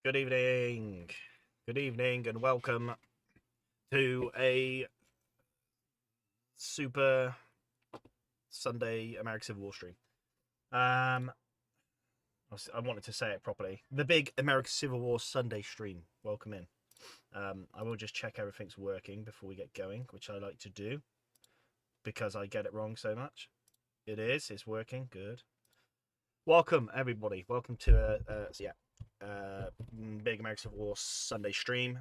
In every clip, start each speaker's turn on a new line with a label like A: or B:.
A: Good evening. Good evening, and welcome to a super Sunday American Civil War stream. I wanted to say it properly. The big American Civil War Sunday stream. Welcome in. I will just check everything's working before we get going, which I like to do because I get it wrong so much. It is. It's working. Good. Welcome everybody. Welcome to big American Civil War Sunday stream.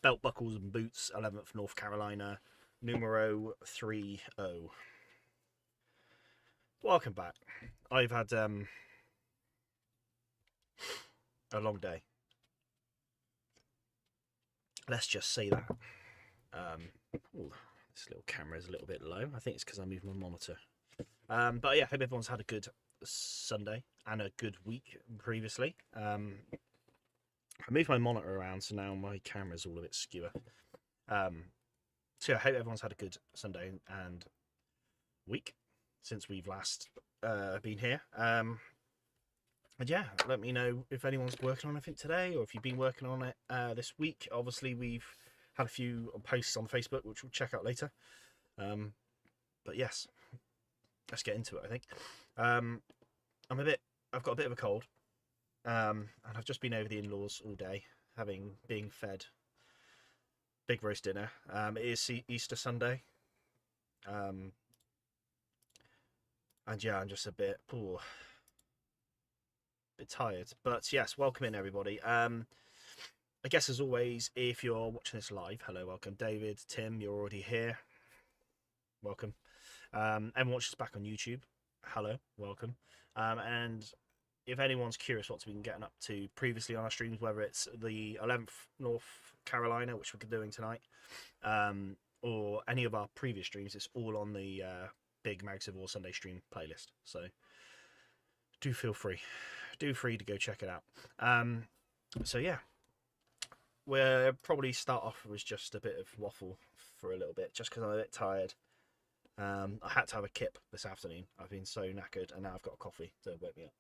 A: Belt buckles and boots, 11th North Carolina, numero 30. Welcome back. I've had a long day. Let's just say that. This little camera is a little bit low. I think it's because I moved my monitor. But yeah, hope everyone's had a good Sunday and a good week previously. I moved my monitor around, so now my camera's all a bit skewer. So I hope everyone's had a good Sunday and week since we've last been here. And yeah, let me know if anyone's working on anything today, or if you've been working on it this week. Obviously, we've had a few posts on Facebook, which we'll check out later. But yes, let's get into it. I think I've got a bit of a cold, and I've just been over the in-laws all day, being fed big roast dinner. It is Easter Sunday, and yeah, I'm just a bit tired. But yes, welcome in everybody. I guess as always, if you're watching this live, hello, welcome. David, Tim, you're already here. Welcome. Everyone watches back on YouTube. Hello, welcome. And if anyone's curious what's been getting up to previously on our streams, whether it's the 11th North Carolina, which we're doing tonight, or any of our previous streams, it's all on the big Mag Civil War Sunday stream playlist. So do feel free to go check it out. So yeah, we'll probably start off with just a bit of waffle for a little bit, just because I'm a bit tired. I had to have a kip this afternoon. I've been so knackered, and now I've got a coffee to wake me up.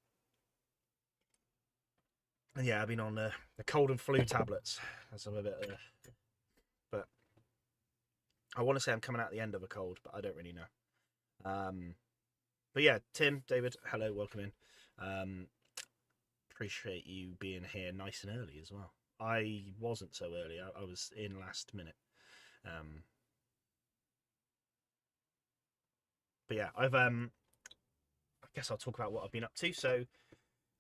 A: And yeah, I've been on the cold and flu tablets. That's a bit, but I want to say I'm coming out the end of a cold, but I don't really know. But yeah, Tim, David, hello, welcome in. Appreciate you being here nice and early as well. I wasn't so early. I was in last minute. But yeah, I guess I'll talk about what I've been up to. So,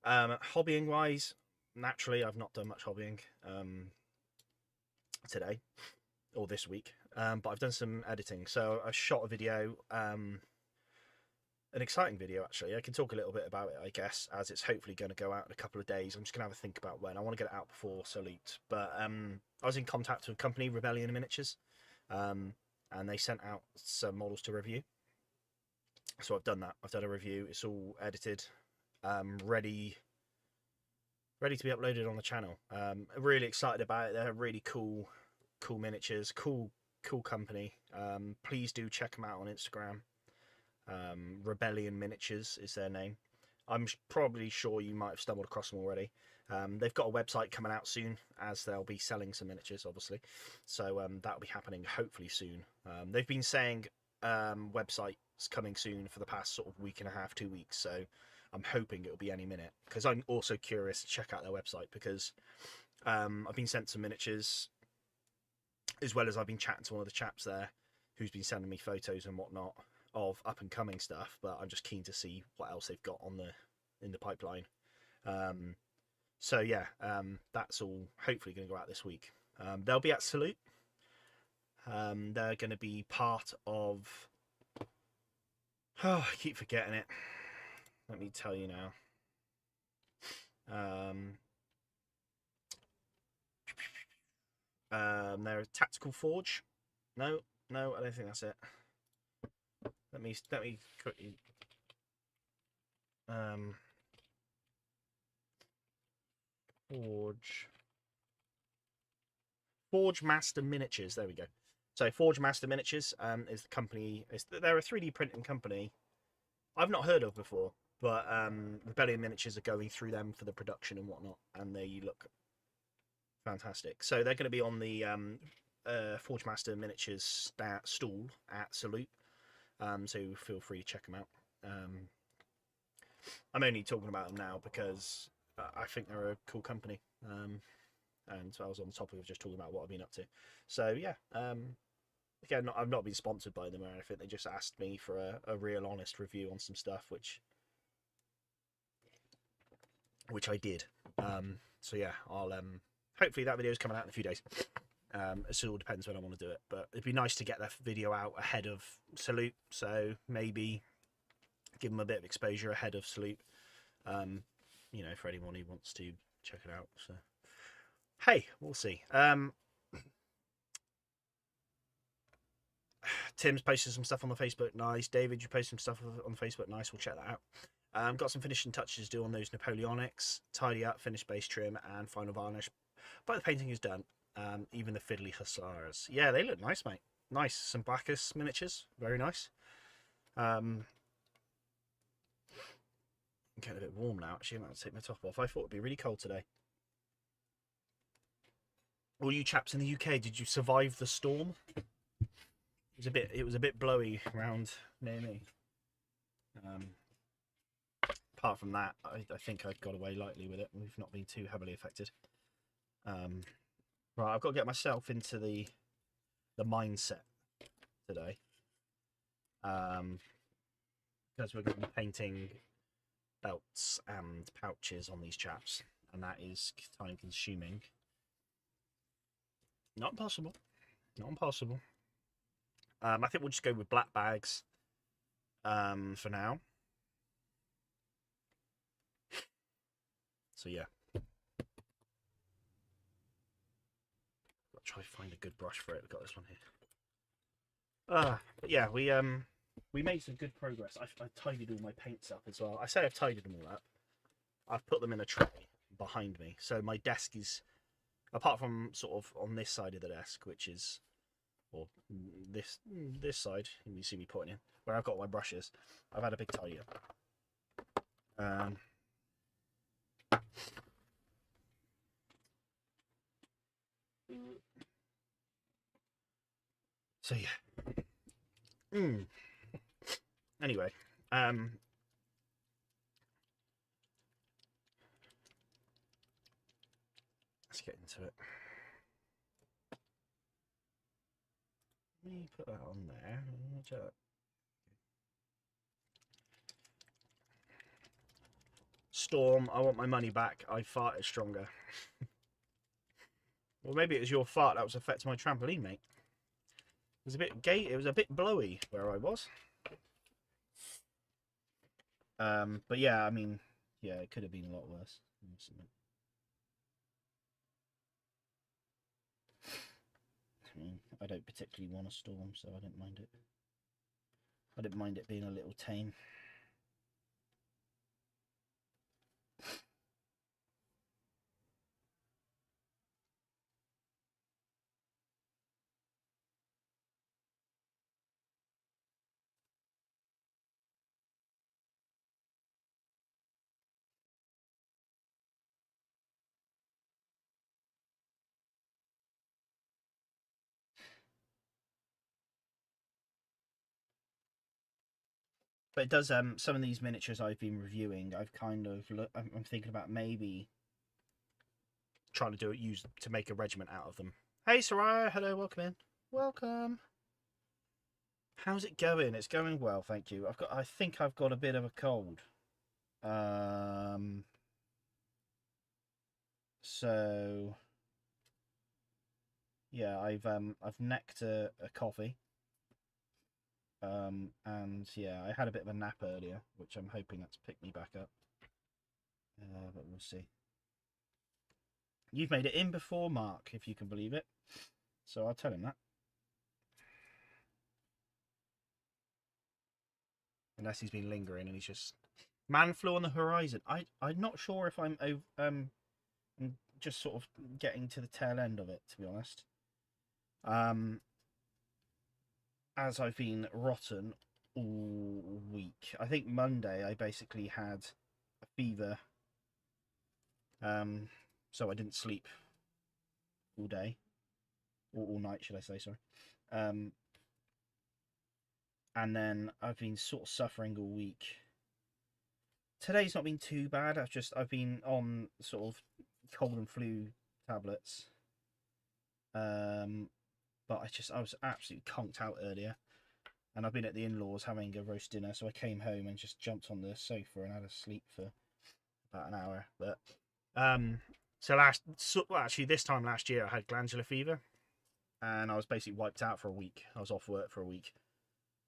A: hobbying wise, naturally, I've not done much hobbying today or this week, but I've done some editing. So I shot a video, an exciting video actually. I can talk a little bit about it, I guess, as it's hopefully going to go out in a couple of days. I'm just going to have a think about when. I want to get it out before Salute, but I was in contact with a company, Rebellion Miniatures, and they sent out some models to review. So I've done that. I've done a review. It's all edited, ready to be uploaded on the channel. Really excited about it. They're really cool miniatures, cool company. Please do check them out on Instagram. Rebellion Miniatures is their name. I'm probably sure you might have stumbled across them already. They've got a website coming out soon, as they'll be selling some miniatures, obviously. So that'll be happening hopefully soon. They've been saying websites coming soon for the past sort of week and a half, 2 weeks. So I'm hoping it'll be any minute, because I'm also curious to check out their website, because I've been sent some miniatures, as well as I've been chatting to one of the chaps there who's been sending me photos and whatnot of up and coming stuff, but I'm just keen to see what else they've got in the pipeline. So yeah, that's all hopefully going to go out this week. They'll be at Salute. They're going to be part of... Oh, I keep forgetting it. Let me tell you now. They're a Tactical Forge. No, I don't think that's it. Let me quickly. Forge Master Miniatures. There we go. So Forge Master Miniatures is the company. They're a 3D printing company I've not heard of before, but Rebellion Miniatures are going through them for the production and whatnot, and they look Fantastic. So they're going to be on the Forge Master Miniatures stall at Salute. So feel free to check them out. I'm only talking about them now because I think they're a cool company. And so I was on the topic of just talking about what I've been up to. So yeah, again, I've not been sponsored by them or anything. They just asked me for a real honest review on some stuff, which I did. So yeah, I'll hopefully that video is coming out in a few days. It all depends when I want to do it, but it'd be nice to get that video out ahead of Salute, so maybe give them a bit of exposure ahead of Salute, you know, for anyone who wants to check it out. So hey, we'll see. Tim's posted some stuff on the Facebook. Nice. David, you posted some stuff on the Facebook. Nice. We'll check that out. Got some finishing touches to do on those Napoleonics. Tidy up, finish base trim, and final varnish. But the painting is done. Even the fiddly hussars. Yeah, they look nice, mate. Nice. Some Bacchus miniatures. Very nice. I'm getting a bit warm now, actually. I'm going to take my top off. I thought it'd be really cold today. All you chaps in the UK, did you survive the storm? It was a bit blowy around near me. Apart from that, I think I got away lightly with it. We've not been too heavily affected. Right, I've got to get myself into the mindset today. Because we're going to be painting belts and pouches on these chaps, and that is time consuming. Not impossible. Not impossible. I think we'll just go with black bags for now. So yeah. I'll try to find a good brush for it. We've got this one here. But yeah, we made some good progress. I tidied all my paints up as well. I say I've tidied them all up. I've put them in a tray behind me. So my desk is, apart from sort of on this side of the desk, which is, or this side, you see me pointing in, where I've got my brushes, I've had a big tidy up. So yeah. Anyway, let's get into it. Let me put that on there. Storm, I want my money back. I farted stronger. Well, maybe it was your fart that was affecting my trampoline, mate. It was a bit gay. It was a bit blowy where I was. But yeah, I mean, yeah, it could have been a lot worse. I mean, I don't particularly want a storm, so I don't mind it. I don't mind it being a little tame. But it does, some of these miniatures I've been reviewing, I've kind of, I'm thinking about maybe trying to use to make a regiment out of them. Hey Soraya, hello, welcome in. Welcome. How's it going? It's going well, thank you. I think I've got a bit of a cold. So yeah, I've necked a coffee. And yeah, I had a bit of a nap earlier, which I'm hoping that's picked me back up. But we'll see. You've made it in before Mark, if you can believe it. So I'll tell him that. Unless he's been lingering and he's just man flew on the horizon. I'm not sure if I'm just sort of getting to the tail end of it, to be honest. As I've been rotten all week. I think Monday I basically had a fever. So I didn't sleep all day, or all night, should I say? Sorry. And then I've been sort of suffering all week. Today's not been too bad. I've been on sort of cold and flu tablets. But I was absolutely conked out earlier, and I've been at the in-laws having a roast dinner, so I came home and just jumped on the sofa and had a sleep for about an hour. But actually this time last year I had glandular fever, and I was basically wiped out for a week. I was off work for a week,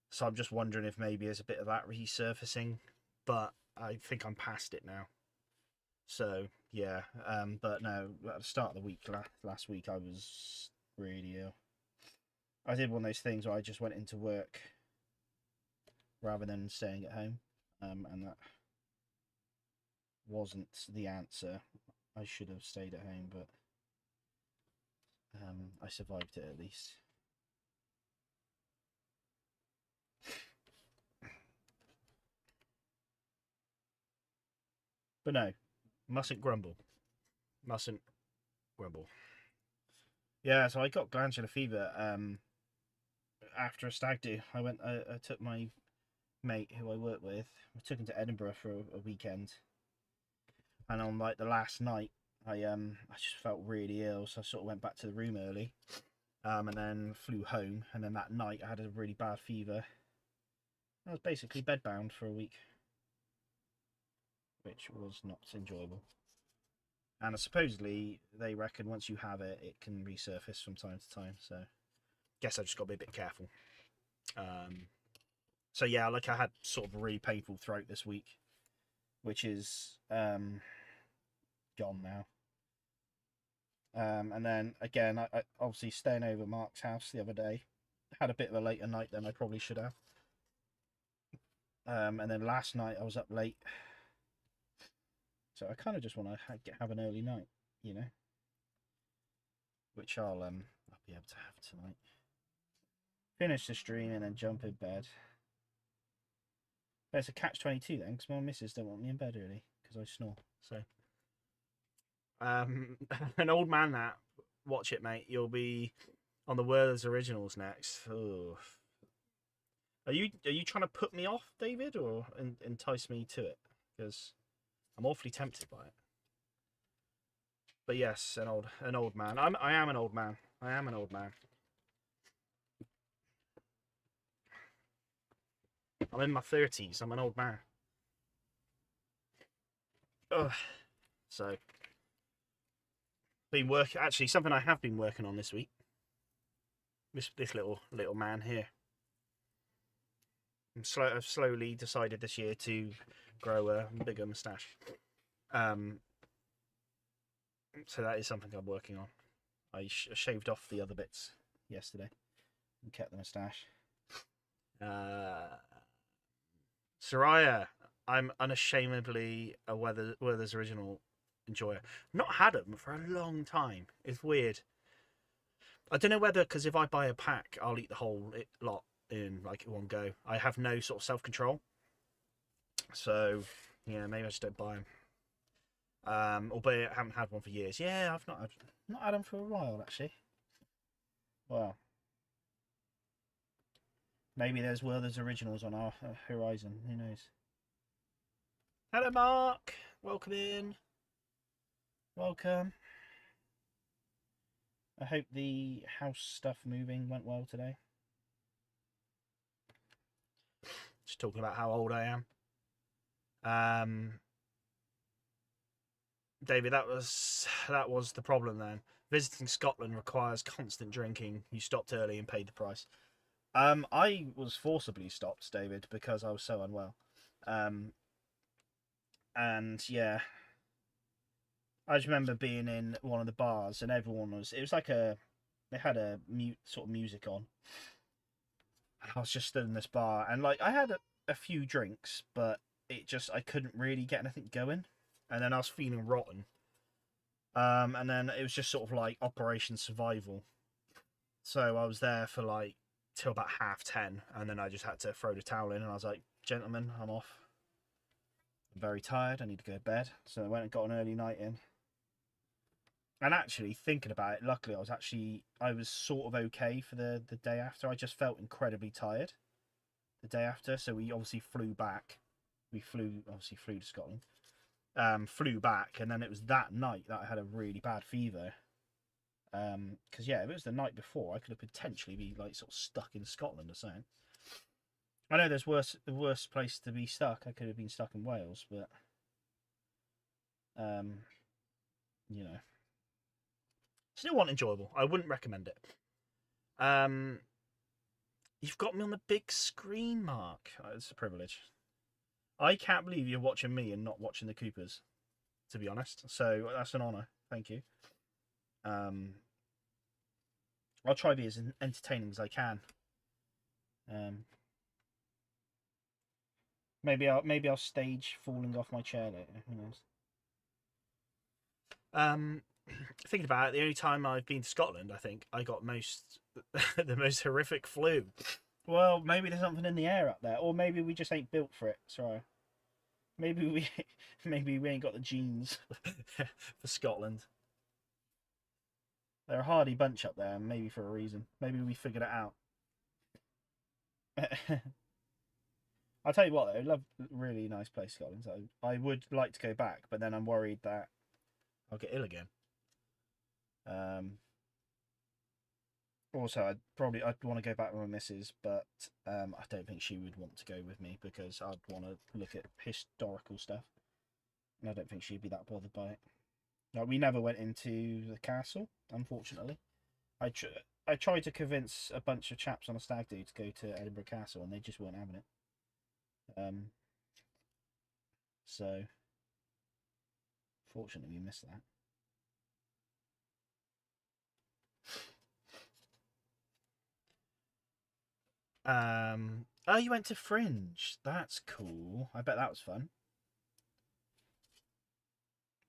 A: so I'm just wondering if maybe there's a bit of that resurfacing, but I think I'm past it now. So yeah, but no, at the start of the week last week I was really ill. I did one of those things where I just went into work rather than staying at home, and that wasn't the answer. I should have stayed at home, but I survived it at least. But no, mustn't grumble. Mustn't grumble. Yeah, so I got glandular fever after a stag do. I took my mate who I work with, I took him to Edinburgh for a weekend, and on like the last night I just felt really ill, so I sort of went back to the room early, and then flew home, and then that night I had a really bad fever. I was basically bedbound for a week, which was not enjoyable. And supposedly they reckon once you have it, it can resurface from time to time. So, guess I just got to be a bit careful. So yeah, like I had sort of a really painful throat this week, which is gone now. And then again, I obviously staying over Mark's house the other day, had a bit of a later night than I probably should have. And then last night I was up late, so I kind of just want to have an early night, you know, which I'll be able to have tonight. Finish the stream and then jump in bed. But it's a catch-22 then, because my missus don't want me in bed early because I snore. So, an old man that watch it, mate. You'll be on the Werther's Originals next. Ugh. Are you trying to put me off, David, or entice me to it? Because I'm awfully tempted by it. But yes, an old man. I am an old man. I am an old man. I'm in my 30s. I'm an old man. Ugh. So, been working. Actually, something I have been working on this week. This little man here. I've slowly decided this year to grow a bigger moustache. So that is something I'm working on. I shaved off the other bits yesterday and kept the moustache. Soraya, I'm unashamedly a Werther's Original enjoyer. Not had them for a long time. It's weird. I don't know whether, because if I buy a pack, I'll eat the whole lot in like one go. I have no sort of self-control. So, yeah, maybe I just don't buy them. Albeit I haven't had one for years. Yeah, I've not had them for a while, actually. Well, maybe there's Werther's Originals on our horizon. Who knows? Hello, Mark. Welcome in. Welcome. I hope the house stuff moving went well today. Just talking about how old I am. David, that was the problem then. Visiting Scotland requires constant drinking. You stopped early and paid the price. I was forcibly stopped, David, because I was so unwell. And yeah, I just remember being in one of the bars and everyone was. It was like they had a sort of music on. I was just stood in this bar and like I had a few drinks, but I couldn't really get anything going. And then I was feeling rotten. And then it was just sort of like Operation Survival. So I was there for like till about 10:30, and then I just had to throw the towel in, and I was like, gentlemen, I'm off. I'm very tired, I need to go to bed. So I went and got an early night in. And actually, thinking about it, luckily I was sort of okay for the day after. I just felt incredibly tired the day after, so we obviously flew back. We flew to Scotland. Flew back, and then it was that night that I had a really bad fever. Because yeah, if it was the night before, I could have potentially be like sort of stuck in Scotland or something. I know there's worse place to be stuck. I could have been stuck in Wales, but you know, still wasn't enjoyable. I wouldn't recommend it. You've got me on the big screen, Mark. It's a privilege. I can't believe you're watching me and not watching the Coopers, to be honest. So that's an honour. Thank you. I'll try to be as entertaining as I can. Maybe I'll stage falling off my chair later. Who knows? Thinking about it, the only time I've been to Scotland, I think I got the most horrific flu. Well, maybe there's something in the air up there, or maybe we just ain't built for it. Sorry. Maybe we ain't got the genes for Scotland. They're a hardy bunch up there, maybe for a reason. Maybe we figured it out. I'll tell you what, though, I love really nice place, Scotland. So I would like to go back, but then I'm worried that I'll get ill again. Also, I'd want to go back with my missus, but I don't think she would want to go with me because I'd want to look at historical stuff, and I don't think she'd be that bothered by it. Like, we never went into the castle, unfortunately. I tried to convince a bunch of chaps on a stag do to go to Edinburgh Castle, and they just weren't having it. So fortunately, we missed that. Oh, you went to Fringe. That's cool. I bet that was fun.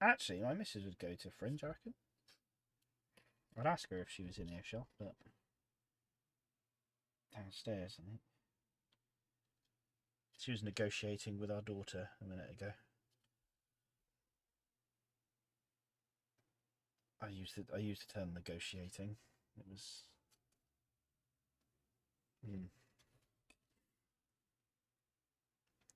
A: Actually, my missus would go to Fringe, I reckon. I'd ask her if she was in earshot, but downstairs, I think. She was negotiating with our daughter a minute ago. I used the term negotiating. It was.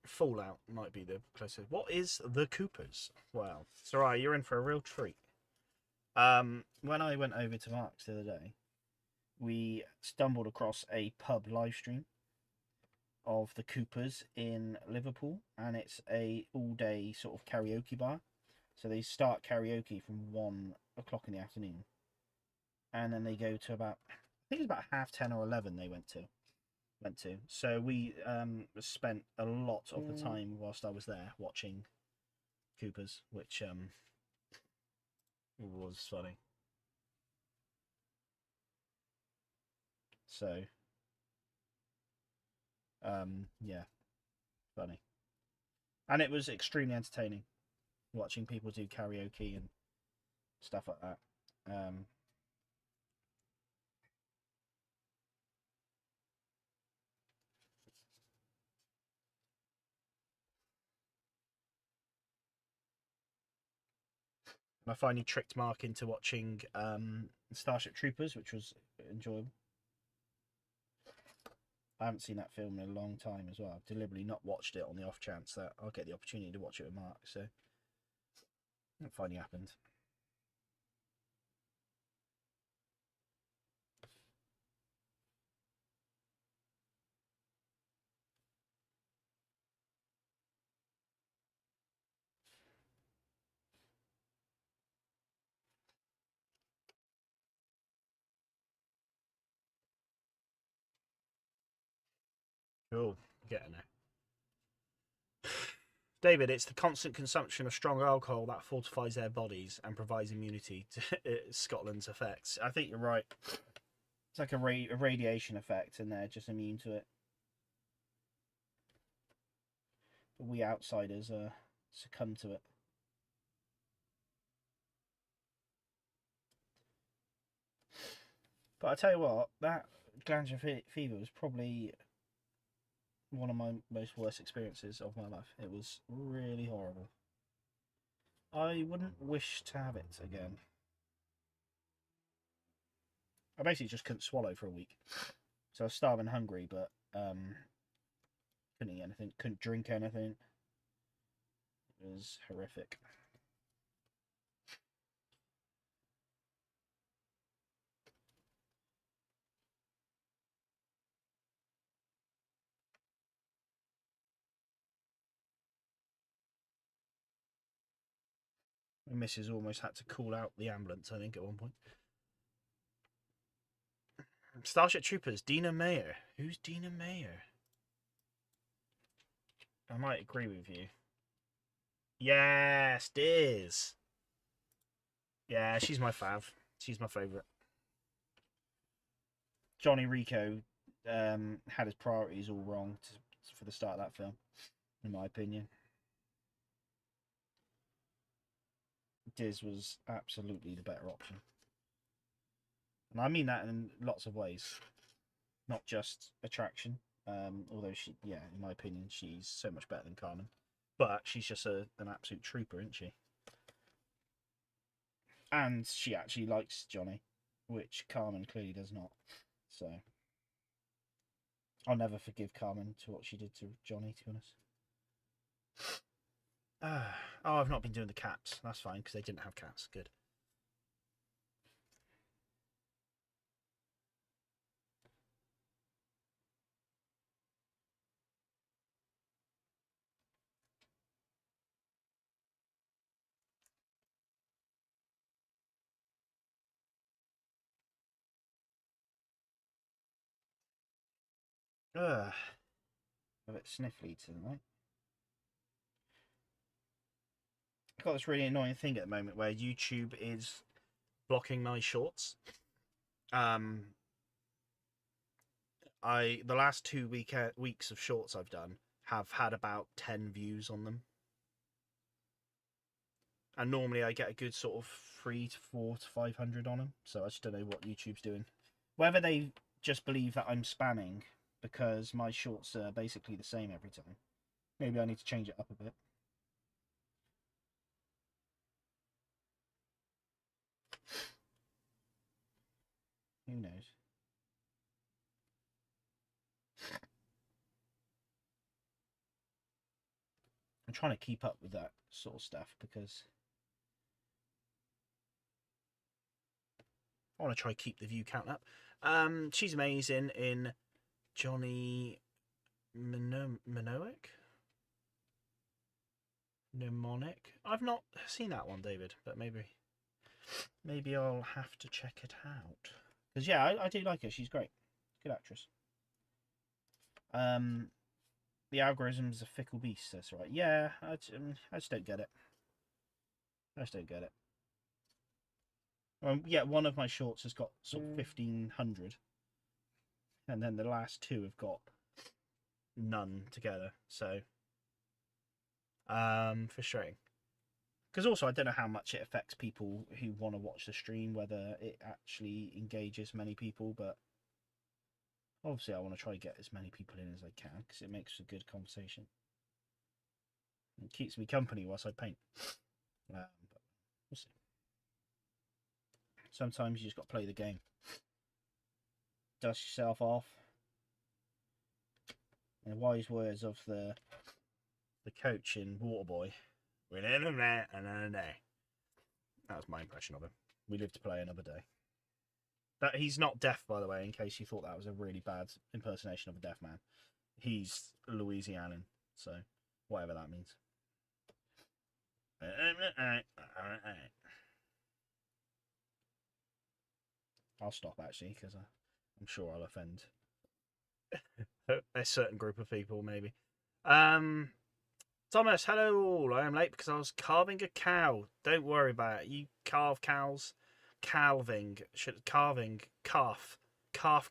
A: Fallout might be the closest. What is the Coopers? Well, it's alright. You're in for a real treat. When I went over to Mark's the other day, we stumbled across a pub live stream of the Coopers in Liverpool, and it's a all-day sort of karaoke bar. So they start karaoke from 1 o'clock in the afternoon, and then they go to about, I think it's about 10:30 or 11. They went to. So we spent a lot of the time whilst I was there watching Coopers, which was funny. So yeah, funny, and it was extremely entertaining watching people do karaoke and stuff like that. And I finally tricked Mark into watching Starship Troopers, which was enjoyable. I haven't seen that film in a long time as well. I've deliberately not watched it on the off chance that I'll get the opportunity to watch it with Mark. So it finally happened. Cool. Getting there. David, it's the constant consumption of strong alcohol that fortifies their bodies and provides immunity to Scotland's effects. I think you're right. It's like a radiation effect, and they're just immune to it. But we outsiders succumb to it. But I tell you what, that glandular fever was probably one of my most worst experiences of my life. It was really horrible. I wouldn't wish to have it again. I basically just couldn't swallow for a week. So I was starving hungry, but couldn't eat anything, couldn't drink anything. It was horrific. My missus almost had to call out the ambulance, I think, at one point. Starship Troopers, Dina Mayer. Who's Dina Mayer? I might agree with you. Yes, Diz. Yeah, she's my fav. She's my favourite. Johnny Rico had his priorities all wrong for the start of that film, in my opinion. Diz was absolutely the better option. And I mean that in lots of ways, not just attraction. Although she, yeah, in my opinion, she's so much better than Carmen. But she's just an absolute trooper, isn't she? And she actually likes Johnny, which Carmen clearly does not. So I'll never forgive Carmen to what she did to Johnny, to be honest. Oh, I've not been doing the caps. That's fine, because they didn't have caps. Good. A bit sniffly tonight. I've got this really annoying thing at the moment where YouTube is blocking my shorts. The last 2 weeks of shorts I've done have had about 10 views on them. And normally I get a good sort of 3 to 4 to 500 on them. So I just don't know what YouTube's doing. Whether they just believe that I'm spamming because my shorts are basically the same every time. Maybe I need to change it up a bit. Who knows? I'm trying to keep up with that sort of stuff because I want to try to keep the view count up. She's amazing in Johnny Mnemonic. I've not seen that one, David, but maybe I'll have to check it out. Because yeah, I do like her. She's great. Good actress. The algorithm's a fickle beast. That's right. Yeah, I just don't get it. Yeah, one of my shorts has got sort of 1,500, and then the last two have got none together. So, frustrating. Because also, I don't know how much it affects people who want to watch the stream, whether it actually engages many people, but obviously I want to try to get as many people in as I can, because it makes a good conversation. It keeps me company whilst I paint. But we'll see. Sometimes you just got to play the game. Dust yourself off. And the wise words of the coach in Waterboy. That was my impression of him. We live to play another day. That he's not deaf, by the way, in case you thought that was a really bad impersonation of a deaf man. He's Louisianan, so whatever that means. I'll stop actually, because I'm sure I'll offend a certain group of people, maybe. Thomas, hello all. I am late because I was carving a cow. Don't worry about it. You carve cows. Calf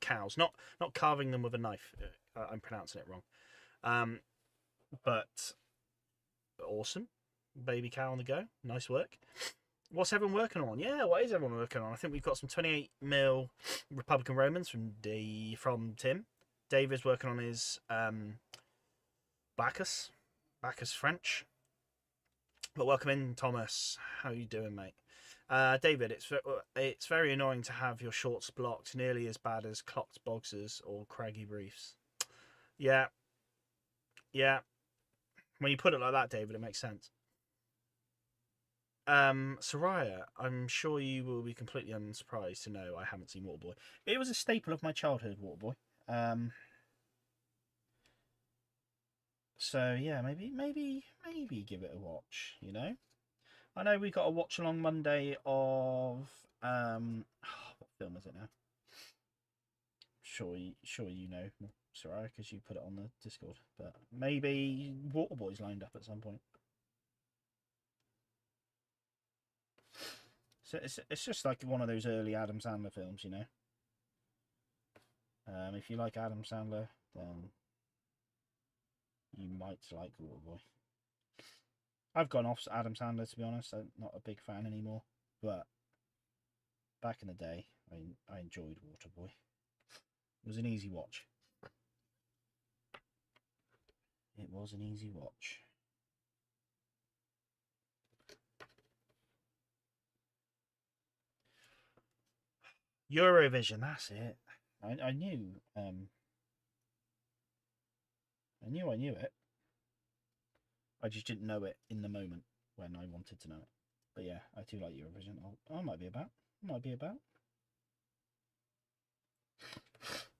A: cows. Not carving them with a knife. I'm pronouncing it wrong. But awesome. Baby cow on the go. Nice work. What's everyone working on? Yeah, what is everyone working on? I think we've got some 28mm Republican Romans from Tim. David's working on his Bacchus French. But welcome in, Thomas. How you doing, mate? David, it's very annoying to have your shorts blocked, nearly as bad as clocked boxers or craggy briefs. Yeah, yeah. When you put it like that, David, it makes sense. Soraya, I'm sure you will be completely unsurprised to know I haven't seen Waterboy. It was a staple of my childhood, Waterboy. So yeah, maybe give it a watch. You know, I know we got a watch along Monday of what film is it now? Sure you know, Soraya, because you put it on the Discord. But maybe Waterboy's lined up at some point. So it's just like one of those early Adam Sandler films, you know. If you like Adam Sandler, then you might like Waterboy. I've gone off Adam Sandler, to be honest. I'm not a big fan anymore, but back in the day, I enjoyed Waterboy. It was an easy watch. It was an easy watch. Eurovision, that's it. I knew. I knew it. I just didn't know it in the moment when I wanted to know it. But yeah, I do like Eurovision. I might be about.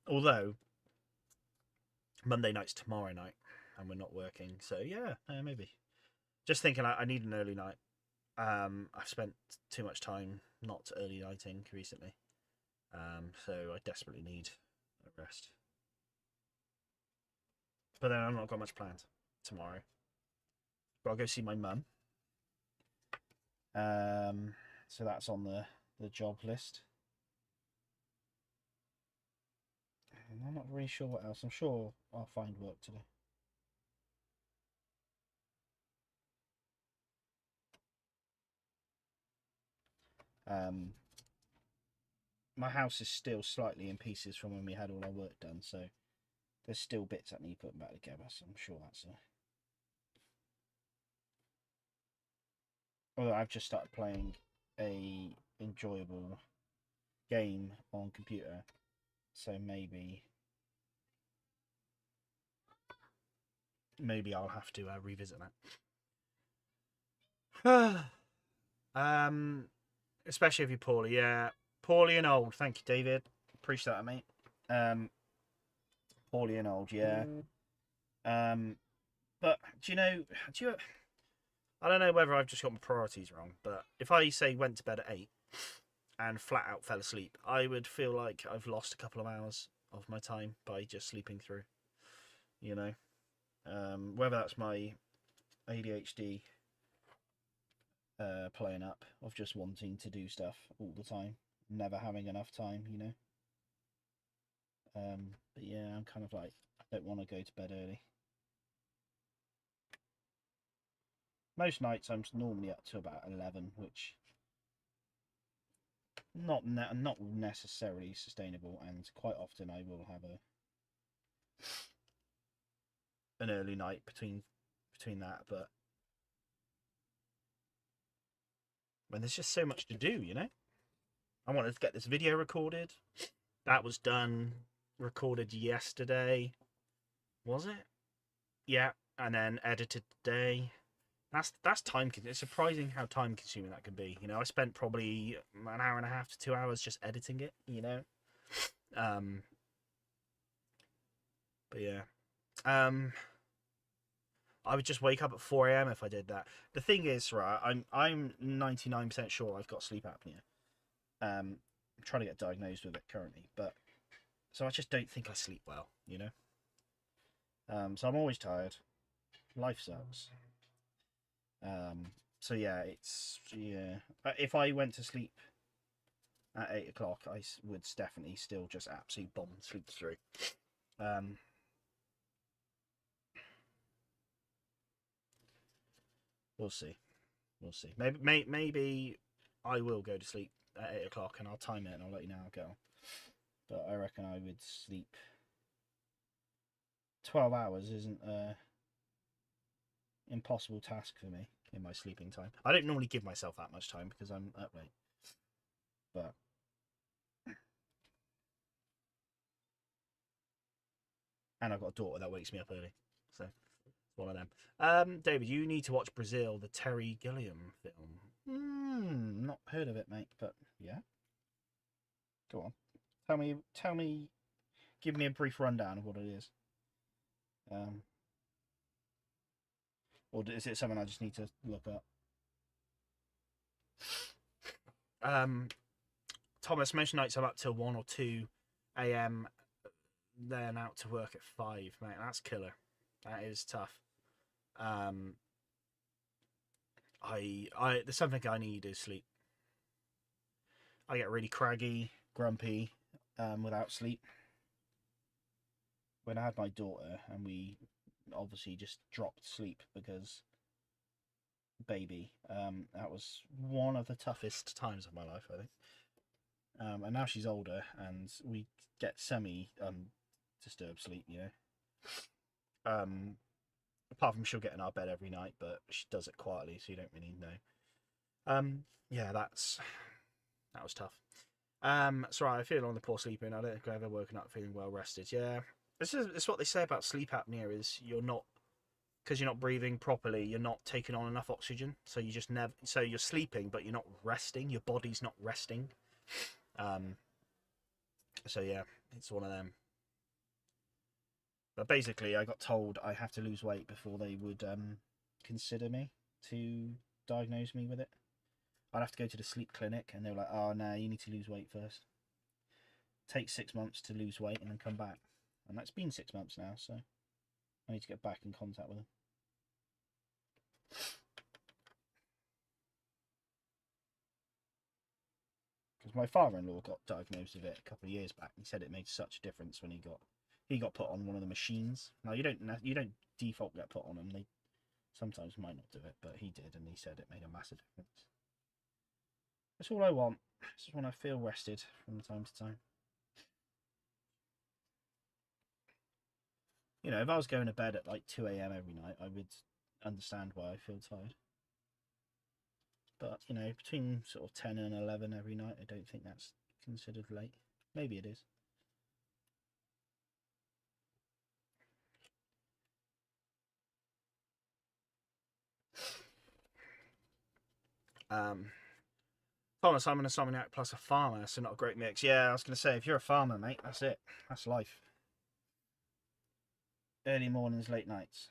A: Although Monday night's tomorrow night, and we're not working, so yeah, maybe. Just thinking, I need an early night. I've spent too much time not early nighting recently, so I desperately need a rest. But then I've not got much planned tomorrow. But I'll go see my mum. So that's on the job list. And I'm not really sure what else. I'm sure I'll find work to do. My house is still slightly in pieces from when we had all our work done, so there's still bits that need putting back together, so I'm sure that's a... Although I've just started playing a enjoyable game on computer, so maybe I'll have to revisit that. Especially if you're poorly, yeah. Poorly and old. Thank you, David. Appreciate that, mate. Poorly and old, yeah. But do you? I don't know whether I've just got my priorities wrong, but if I say went to bed at 8 and flat out fell asleep, I would feel like I've lost a couple of hours of my time by just sleeping through. You know, whether that's my ADHD playing up of just wanting to do stuff all the time, never having enough time, you know. But yeah, I'm kind of like, I don't want to go to bed early. Most nights I'm normally up to about 11, which not necessarily sustainable, and quite often I will have an early night between that, but when there's just so much to do, you know. I wanted to get this video recorded. That was done, recorded yesterday. Was it? Yeah, and then edited today. That's time consuming. It's surprising how time consuming that can be. You know, I spent probably an hour and a half to 2 hours just editing it. You know, but yeah, I would just wake up at 4 a.m. if I did that. The thing is, right, I'm 99% sure I've got sleep apnea. I'm trying to get diagnosed with it currently, but so I just don't think I sleep well. You know, so I'm always tired. Life sucks. So yeah, if I went to sleep at 8 o'clock, I would definitely still just absolutely bomb sleep through. We'll see. Maybe I will go to sleep at 8 o'clock and I'll time it and I'll let you know how I go. But I reckon I would sleep 12 hours isn't a impossible task for me. in my sleeping time. I don't normally give myself that much time because I'm up late. But and I've got a daughter that wakes me up early. So it's one of them. David, you need to watch Brazil, the Terry Gilliam film. Not heard of it, mate, but yeah. Go on. Tell me, give me a brief rundown of what it is. Or is it something I just need to look up? Thomas, most nights I'm up till 1 or 2 a.m. Then out to work at 5, mate. That's killer. That is tough. There's something I need is sleep. I get really craggy, grumpy, without sleep. When I had my daughter, and we obviously just dropped sleep because baby, that was one of the toughest times of my life, I think. And now she's older, and we get semi disturbed sleep, you know. Apart from she'll get in our bed every night, but she does it quietly, so you don't really know. Yeah, that was tough. Sorry, I feel on the poor sleeping. I don't think I've ever woken up feeling well rested. Yeah, it's what they say about sleep apnea is because you're not breathing properly, you're not taking on enough oxygen, so you just never. So you're sleeping, but you're not resting. Your body's not resting. So yeah, it's one of them. But basically, I got told I have to lose weight before they would consider me to diagnose me with it. I'd have to go to the sleep clinic, and they were like, "Oh no, you need to lose weight first. Take 6 months to lose weight, and then come back." And that's been 6 months now, so I need to get back in contact with them. Because my father-in-law got diagnosed with it a couple of years back. He said it made such a difference when he got put on one of the machines. Now you don't default get put on them. They sometimes might not do it, but he did, and he said it made a massive difference. That's all I want. I just want to feel rested from time to time. You know, if I was going to bed at like 2 a.m. every night, I would understand why I feel tired. But, you know, between sort of 10 and 11 every night, I don't think that's considered late. Maybe it is. Thomas, I'm an insomniac plus a farmer, so not a great mix. Yeah, I was going to say, if you're a farmer, mate, that's it. That's life. Early mornings, late nights.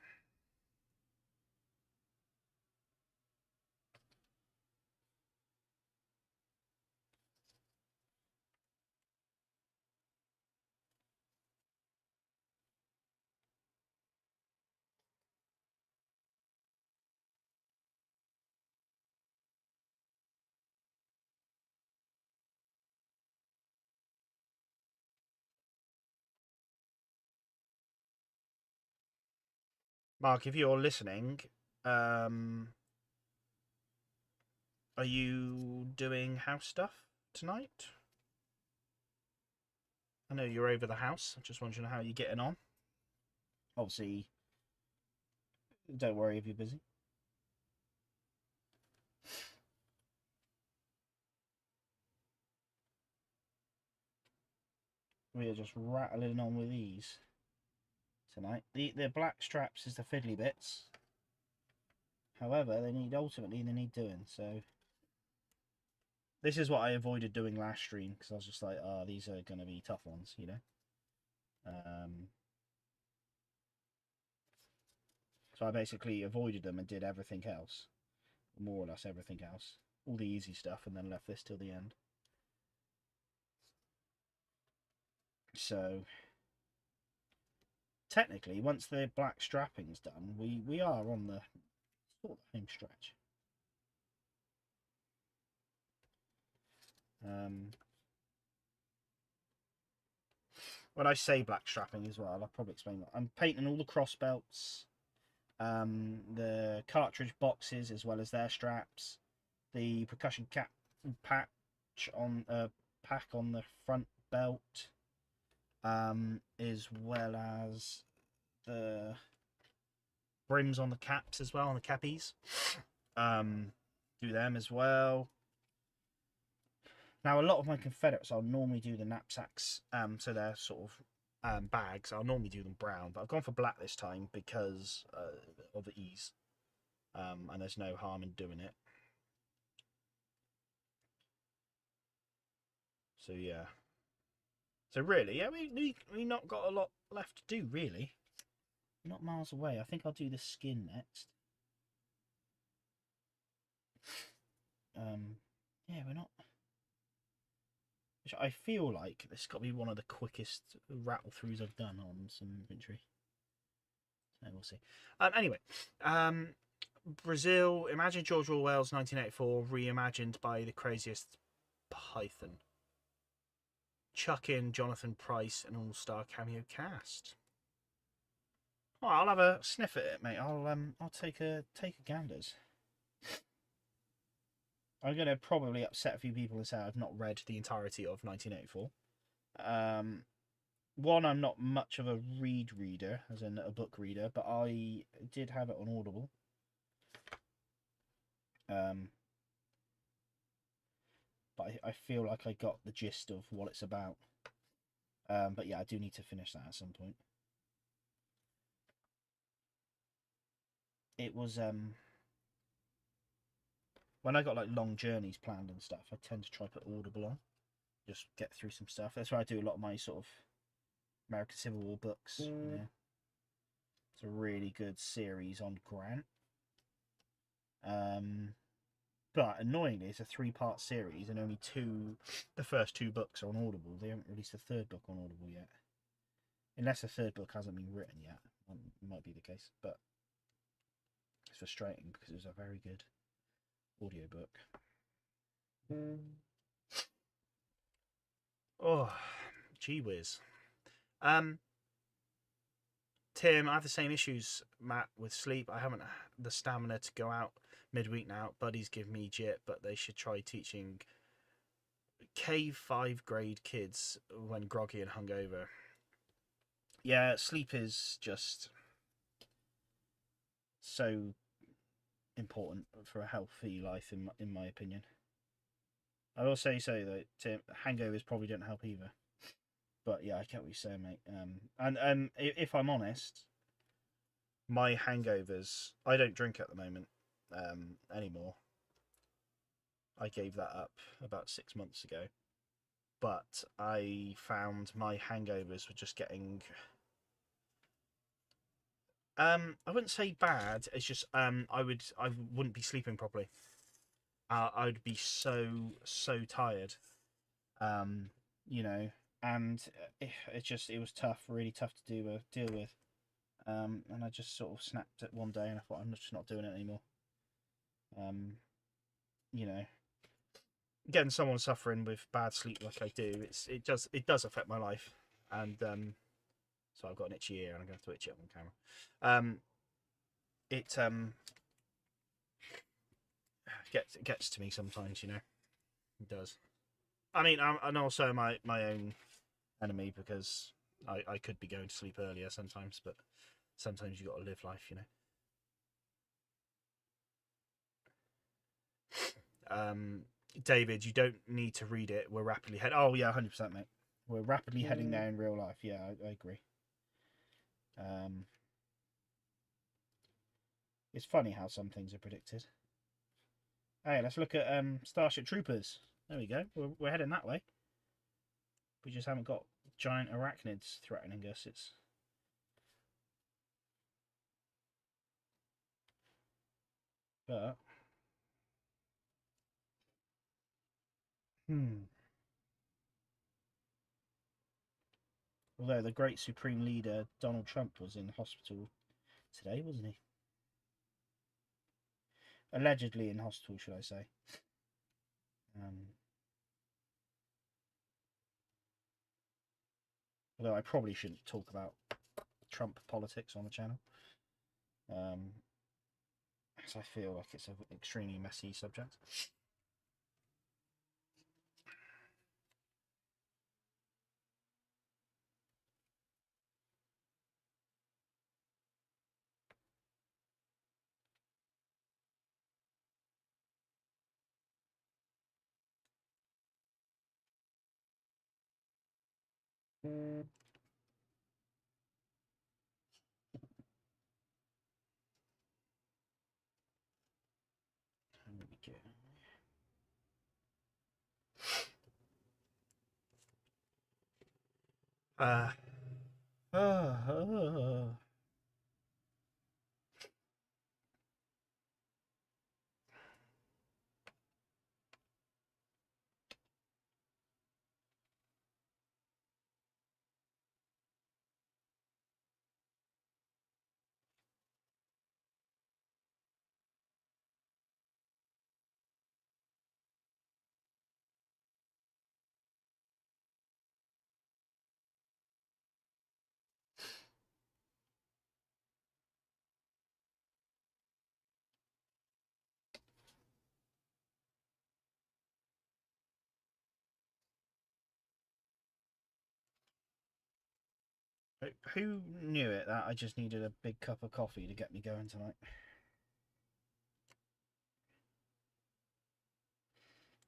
A: Mark, if you're listening, are you doing house stuff tonight? I know you're over the house. I just want to know how you're getting on. Obviously, don't worry if you're busy. We are just rattling on with these tonight. The black straps is the fiddly bits. However, ultimately they need doing. So this is what I avoided doing last stream because I was just like, oh, these are going to be tough ones, you know. So I basically avoided them and did everything else, more or less everything else, all the easy stuff, and then left this till the end. So technically, once the black strapping's done, we are on the sort of home stretch. When I say black strapping as well, I'll probably explain that. I'm painting all the cross belts, the cartridge boxes as well as their straps, the percussion cap patch on pack on the front belt, as well as the brims on the caps as well, on the cappies. Do them as well. Now, a lot of my Confederates, I'll normally do the knapsacks, so they're sort of bags. I'll normally do them brown, but I've gone for black this time because of the ease, and there's no harm in doing it. So yeah. So really, yeah, we not got a lot left to do, really. Not miles away. I think I'll do the skin next. Yeah, we're not. Which I feel like this has got to be one of the quickest rattle throughs I've done on some infantry. So we'll see. Anyway, Brazil. Imagine George Orwell's 1984 reimagined by the craziest Python. Chuck in Jonathan Pryce, an all-star cameo cast. Oh, I'll have a sniff at it, mate. I'll take a ganders. I'm going to probably upset a few people and say I've not read the entirety of 1984. One, I'm not much of a reader, as in a book reader, but I did have it on Audible. But I feel like I got the gist of what it's about. But yeah, I do need to finish that at some point. It was when I got like long journeys planned and stuff, I tend to try to put Audible on, just get through some stuff. That's why I do a lot of my sort of American Civil War books. Yeah. It's a really good series on Grant. But annoyingly, it's a 3-part series, and only the first 2 books are on Audible. They haven't released a 3rd book on Audible yet, unless the 3rd book hasn't been written yet. It might be the case, but it's frustrating because it was a very good audiobook. Oh, gee whiz. Tim, I have the same issues, Matt, with sleep. I haven't the stamina to go out midweek now. Buddies give me jit, but they should try teaching K5 grade kids when groggy and hungover. Yeah, sleep is just so important for a healthy life, in my opinion. I will say that Tim, hangovers probably don't help either. But yeah, I get what you're saying, mate. And if I'm honest, my hangovers, I don't drink at the moment anymore. I gave that up about 6 months ago. But I found my hangovers were just getting I wouldn't say bad. It's just I wouldn't be sleeping properly. I would be so tired. You know, and it was tough, really tough to deal with. And I just sort of snapped it one day, and I thought I'm just not doing it anymore. You know, getting someone suffering with bad sleep like I do, it does affect my life, and so I've got an itchy ear, and I'm going to have to itch it on camera. It gets to me sometimes, you know. It does. I mean, and also my own enemy, because I could be going to sleep earlier sometimes, but sometimes you got to live life, you know. David, you don't need to read it. We're rapidly heading. Oh yeah, 100%, mate. We're rapidly heading there in real life. Yeah, I agree. It's funny how some things are predicted. Hey, let's look at Starship Troopers. There we go. We're heading that way. We just haven't got giant arachnids threatening us. It's but although the great supreme leader Donald Trump was in hospital today, wasn't he? Allegedly in hospital, should I say? Although I probably shouldn't talk about Trump politics on the channel, because I feel like it's an extremely messy subject. There we go. Uh, uh, uh. Who knew it that I just needed a big cup of coffee to get me going tonight?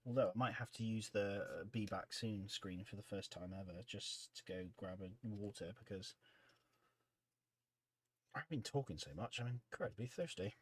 A: Although I might have to use the Be Back Soon screen for the first time ever just to go grab a water because I've been talking so much, I'm incredibly thirsty.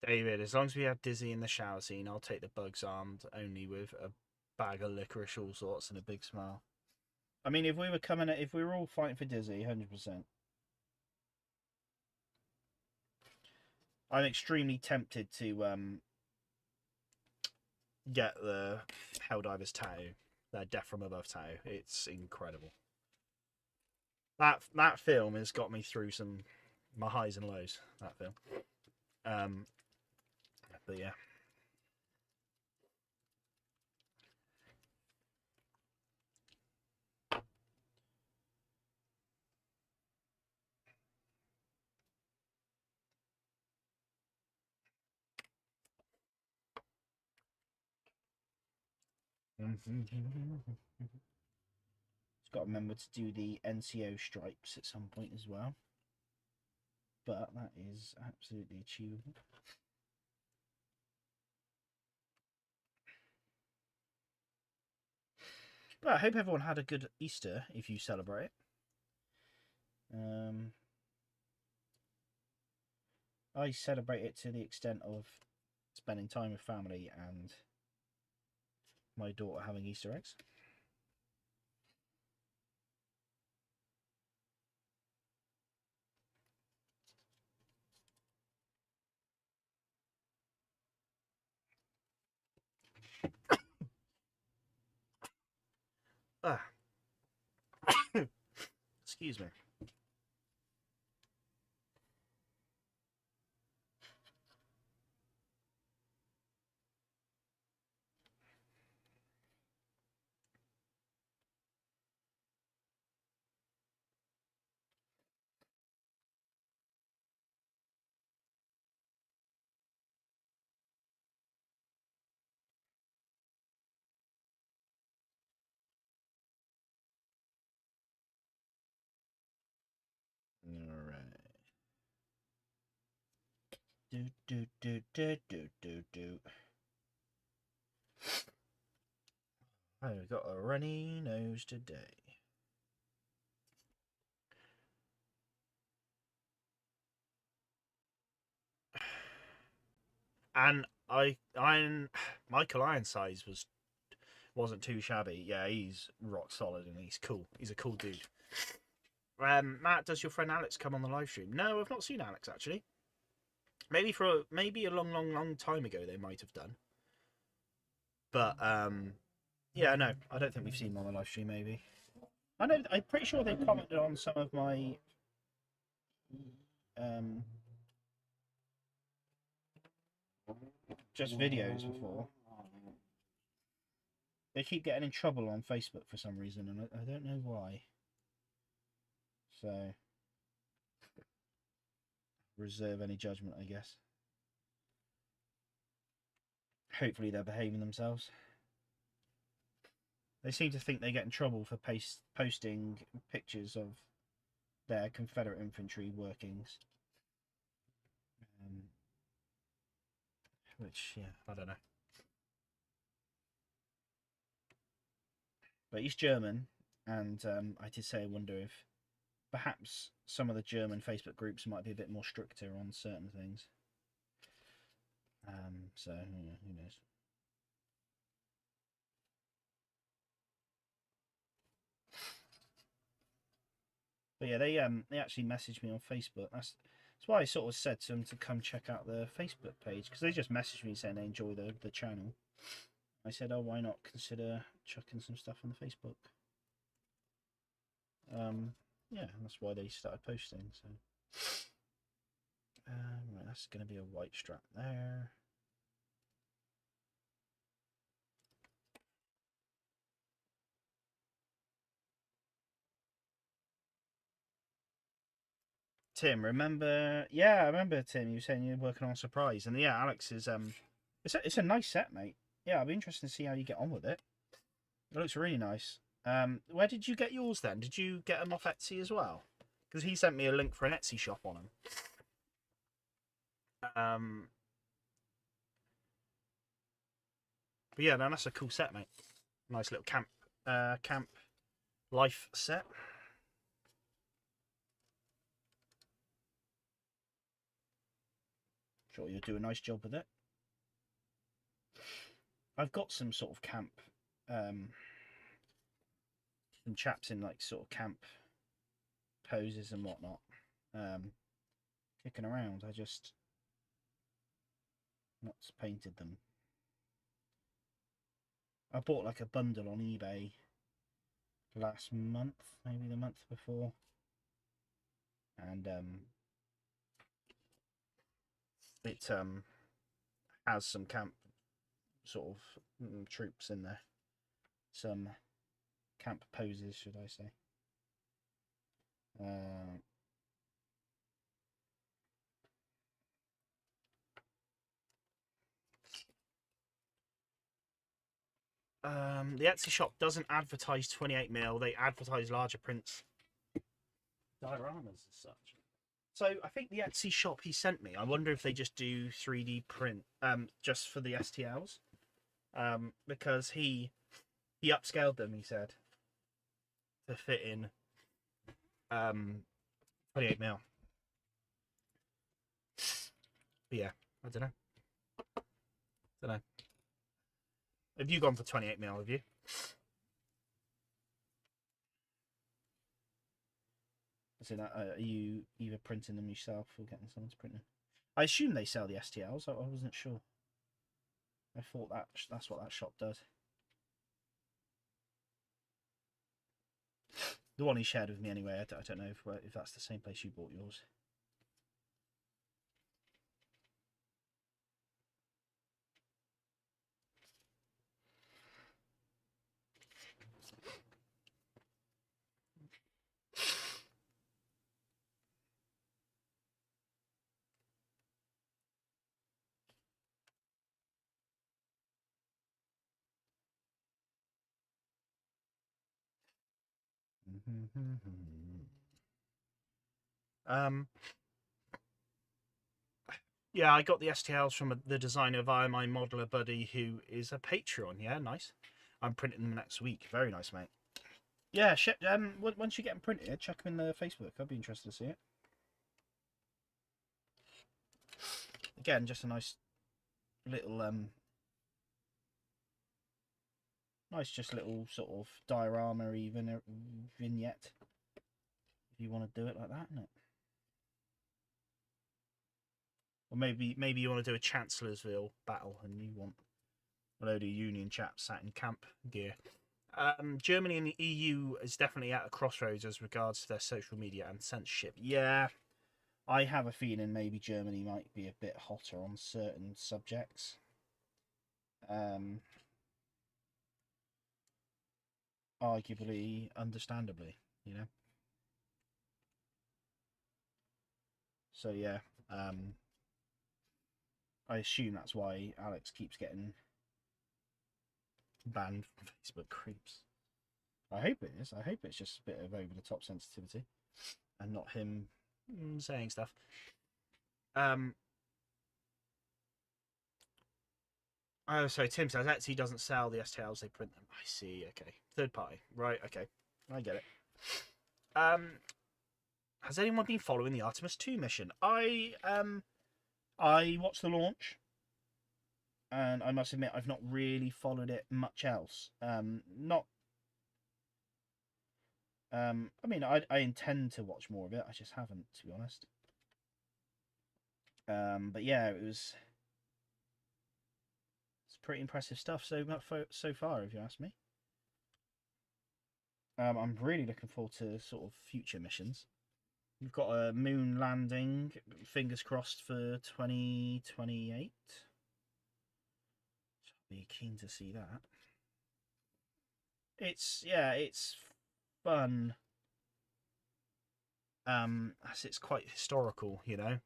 A: David, as long as we have Dizzy in the shower scene, I'll take the bugs armed only with a bag of licorice, all sorts, and a big smile. I mean, if we were coming, if we were all fighting for Dizzy, 100%. I'm extremely tempted to get the Helldiver's tattoo, their Death from Above tattoo. It's incredible. That film has got me through my highs and lows. That film. Um, but yeah. Just got to remember to do the NCO stripes at some point as well. But that is absolutely achievable. But I hope everyone had a good Easter if you celebrate. I celebrate it to the extent of spending time with family and my daughter having Easter eggs. Ah. Excuse me. Alright. Do. I've got a runny nose today. And Michael Ironsides wasn't too shabby. Yeah, he's rock solid and he's cool. He's a cool dude. Matt, does your friend Alex come on the live stream? No, I've not seen Alex actually. maybe a long time ago they might have done. But yeah, no, I don't think we've seen them on the live stream. Maybe I know. I'm pretty sure they commented on some of my um just videos before. They keep getting in trouble on Facebook for some reason, and I don't know why. So reserve any judgment, I guess. Hopefully they're behaving themselves. They seem to think they get in trouble for posting pictures of their Confederate infantry workings. Which, yeah, I don't know. But he's German, and I did say I wonder if perhaps some of the German Facebook groups might be a bit more stricter on certain things. So, yeah, who knows? But yeah, they actually messaged me on Facebook. That's why I sort of said to them to come check out the Facebook page, because they just messaged me saying they enjoy the channel. I said, oh, why not consider chucking some stuff on the Facebook? Yeah, that's why they started posting. So, right, that's going to be a white strap there. Tim, remember? Yeah, I remember Tim. You were saying you're working on a surprise, and yeah, Alex is it's a nice set, mate. Yeah, I'll be interested to see how you get on with it. It looks really nice. Where did you get yours then? Did you get them off Etsy as well? Because he sent me a link for an Etsy shop on them. But yeah, no, that's a cool set, mate. Nice little camp life set. Sure, you'll do a nice job with it. I've got some sort of camp, some chaps in like sort of camp poses and whatnot, kicking around. I just not painted them. I bought like a bundle on eBay last month, maybe the month before, and it has some camp sort of troops in there, some camp poses, should I say. The Etsy shop doesn't advertise 28mm. They advertise larger prints, dioramas as such. So I think the Etsy shop he sent me, I wonder if they just do 3D print just for the STLs, because he upscaled them, he said, to fit in 28mm. But yeah, I don't know. Have you gone for 28mm, have you? So that, are you either printing them yourself or getting someone to print them? I assume they sell the STLs. I wasn't sure. I thought that's what that shop does. The one he shared with me anyway. I don't know if that's the same place you bought yours. Yeah, I got the STLs from the designer via my modeler buddy, who is a Patreon. Yeah, nice. I'm printing them next week. Very nice, mate. Yeah, once you get them printed, chuck them in the Facebook. I'd be interested to see it. Again, just a nice little nice just little sort of diorama, even a vignette, if you want to do it like that, innit? Or maybe you want to do a Chancellorsville battle and you want a load of Union chaps sat in camp gear. Germany and the EU is definitely at a crossroads as regards to their social media and censorship. Yeah, I have a feeling maybe Germany might be a bit hotter on certain subjects. Arguably, understandably, you know. So yeah, I assume that's why Alex keeps getting banned from Facebook groups. I hope it is. I hope it's just a bit of over the top sensitivity and not him saying stuff. Oh, so Tim says Etsy doesn't sell the STLs, they print them. I see, okay. Third party. Right, okay. I get it. Has anyone been following the Artemis 2 mission? I watched the launch, and I must admit I've not really followed it much else. Not I mean I intend to watch more of it, I just haven't, to be honest. But yeah, it's pretty impressive stuff so far, if you ask me. I'm really looking forward to sort of future missions. We've got a moon landing, fingers crossed, for 2028. Be keen to see that. It's fun. As it's quite historical, you know.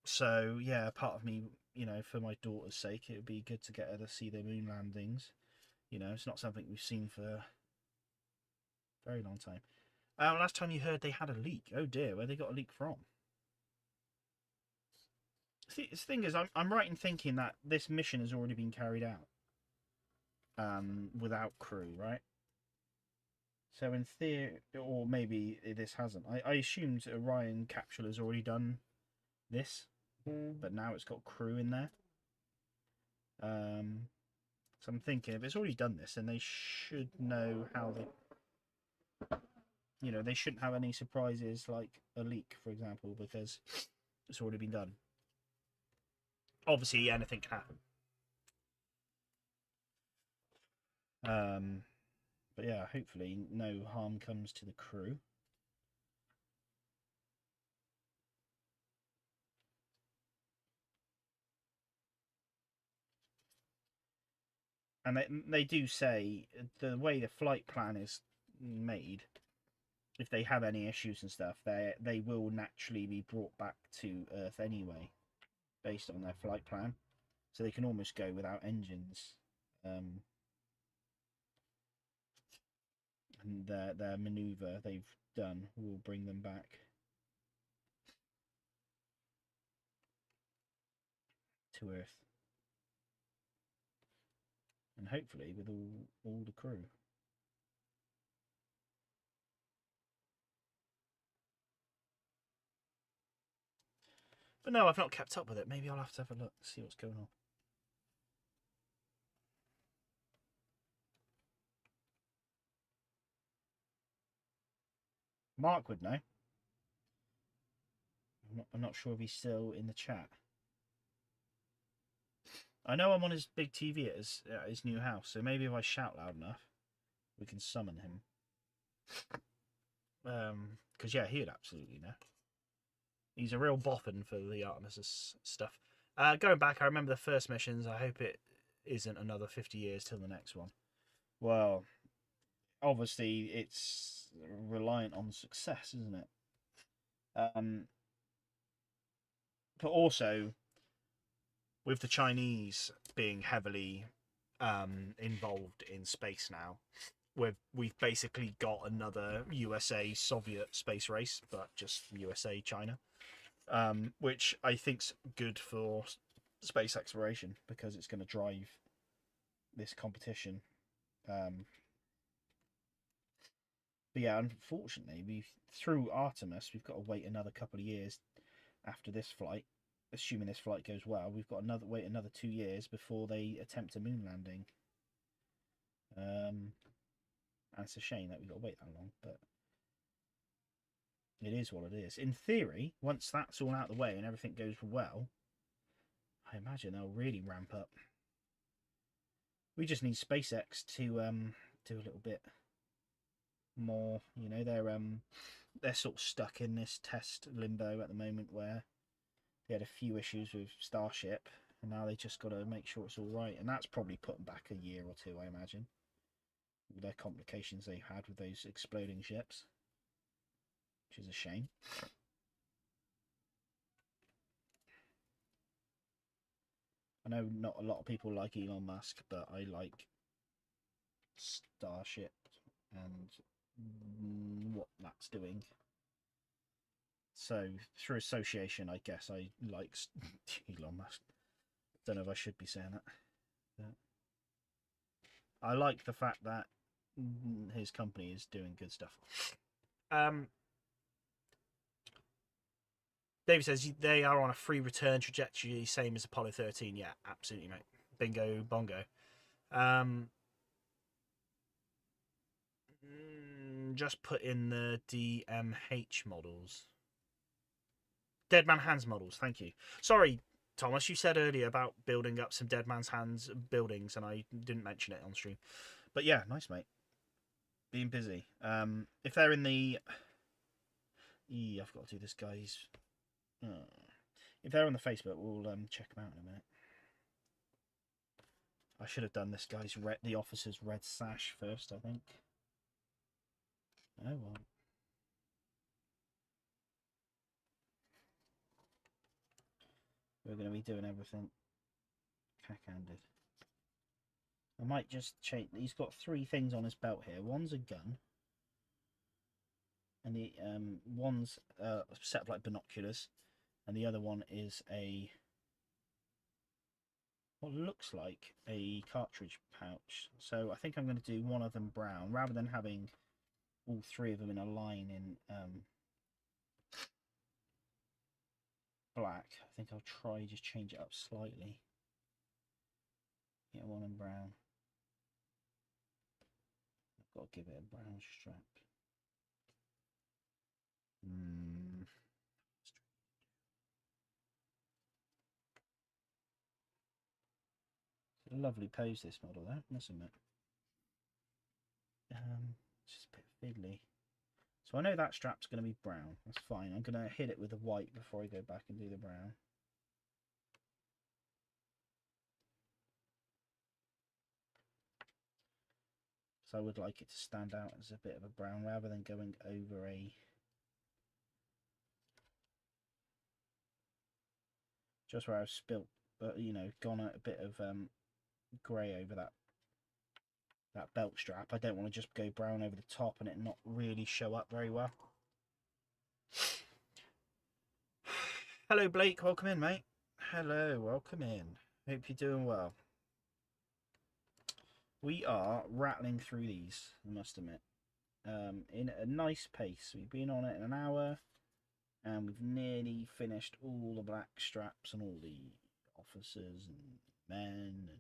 A: So yeah, part of me, you know, for my daughter's sake, it would be good to get her to see the moon landings. You know, it's not something we've seen for a very long time. Last time you heard they had a leak. Oh dear, where they got a leak from? The thing is, I'm right in thinking that this mission has already been carried out. Without crew, right? So in theory, or maybe this hasn't. I assumed Orion Capsule has already done this, but now it's got crew in there. So I'm thinking if it's already done this, then they should know how they, you know, they shouldn't have any surprises like a leak, for example, because it's already been done. Obviously, anything can happen. But yeah, hopefully no harm comes to the crew. And they do say the way the flight plan is made, if they have any issues and stuff, they will naturally be brought back to Earth anyway, based on their flight plan. So they can almost go without engines. And their maneuver they've done will bring them back to Earth, and hopefully with all the crew. But no, I've not kept up with it. Maybe I'll have to have a look, see what's going on. Mark would know. I'm not sure if he's still in the chat. I know I'm on his big TV at his new house, so maybe if I shout loud enough, we can summon him. Because yeah, he would absolutely know. He's a real boffin for the Artemis stuff. Going back, I remember the first missions. I hope it isn't another 50 years till the next one. Well, obviously it's reliant on success, isn't it? But also with the Chinese being heavily involved in space now, we've basically got another USA Soviet space race, but just USA China, which I think's good for space exploration because it's going to drive this competition. But yeah, unfortunately, through Artemis, we've got to wait another couple of years after this flight. Assuming this flight goes well, we've got wait another 2 years before they attempt a moon landing. And it's a shame that we've got to wait that long, but It is what it is. In theory, once that's all out of the way and everything goes well, I imagine they'll really ramp up. We just need SpaceX to do a little bit more. You know, they're sort of stuck in this test limbo at the moment where they had a few issues with Starship, and now they just got to make sure it's all right. And that's probably put them back a year or two, I imagine, with their complications they had with those exploding ships, which is a shame. I know not a lot of people like Elon Musk, but I like Starship and what that's doing. So through association, I guess I like Elon Musk. Don't know if I should be saying that. But I like the fact that his company is doing good stuff. David says they are on a free return trajectory, same as Apollo 13. Yeah, absolutely, mate. Bingo, bongo. Just put in the DMH models. Dead Man Hands models, thank you. Sorry, Thomas, you said earlier about building up some Dead Man's Hands buildings, and I didn't mention it on stream. But yeah, nice, mate. Being busy. If they're in the... I've got to do this, guys. If they're on the Facebook, we'll check them out in a minute. I should have done this guy's the officer's red sash first, I think. Oh well. We're going to be doing everything cack-handed. I might just change. He's got 3 things on his belt here. One's a gun, and the one's a set of like binoculars, and the other one is a what looks like a cartridge pouch. So I think I'm going to do one of them brown rather than having all 3 of them in a line in black. I think I'll try just change it up slightly. Get one in brown. I've got to give it a brown strap. It's a lovely pose, this model, though, must admit. It's just a bit fiddly. So I know that strap's going to be brown. That's fine. I'm going to hit it with the white before I go back and do the brown. So I would like it to stand out as a bit of a brown rather than going over a... Just where I've spilt, but you know, gone a bit of grey over that belt strap. I don't want to just go brown over the top and it not really show up very well. Hello Blake, welcome in, mate. Hello, welcome in. Hope you're doing well. We are rattling through these, I must admit, in a nice pace. We've been on it in an hour, and we've nearly finished all the black straps and all the officers and men and...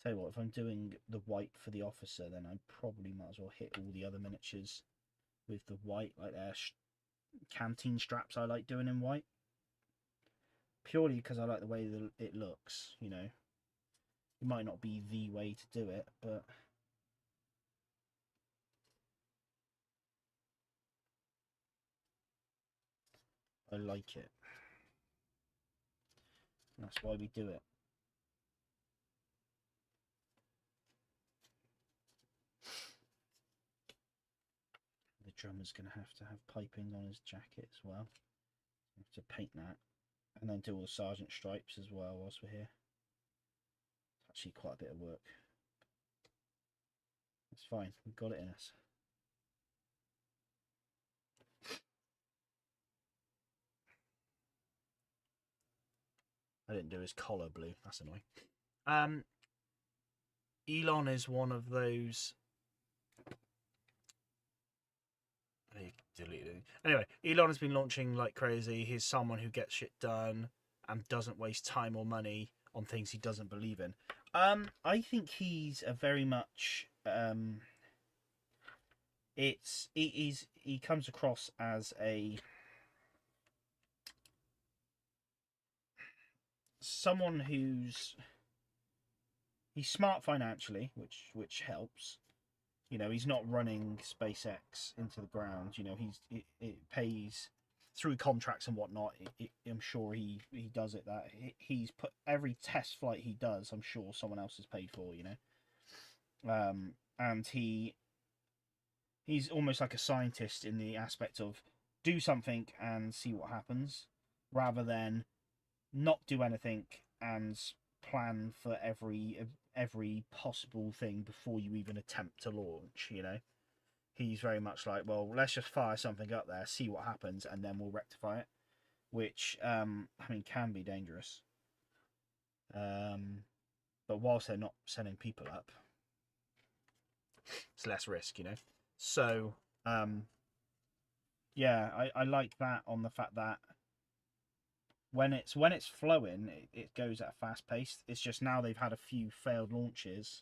A: Tell you what, if I'm doing the white for the officer, then I probably might as well hit all the other miniatures with the white, like their canteen straps I like doing in white. Purely because I like the way that it looks, you know. It might not be the way to do it, but... I like it. That's why we do it. The drummer's going to have piping on his jacket as well. We have to paint that. And then do all the sergeant stripes as well whilst we're here. It's actually quite a bit of work. It's fine, we've got it in us. I didn't do his collar blue, that's annoying. Elon is one of those... Anyway, Elon has been launching like crazy. He's someone who gets shit done and doesn't waste time or money on things he doesn't believe in. I think he's a very much he comes across as someone he's smart financially, which helps. You know, he's not running SpaceX into the ground. You know, it pays through contracts and whatnot. I'm sure he does it. That he's put every test flight he does, I'm sure someone else has paid for. You know, and he's almost like a scientist in the aspect of do something and see what happens, rather than not do anything and plan for every possible thing before you even attempt to launch. You know, he's very much like, well, let's just fire something up there, see what happens, and then we'll rectify it, which I mean can be dangerous. But whilst they're not sending people up, it's less risk, you know. So yeah, I like that on the fact that when it's flowing, it goes at a fast pace. It's just now they've had a few failed launches,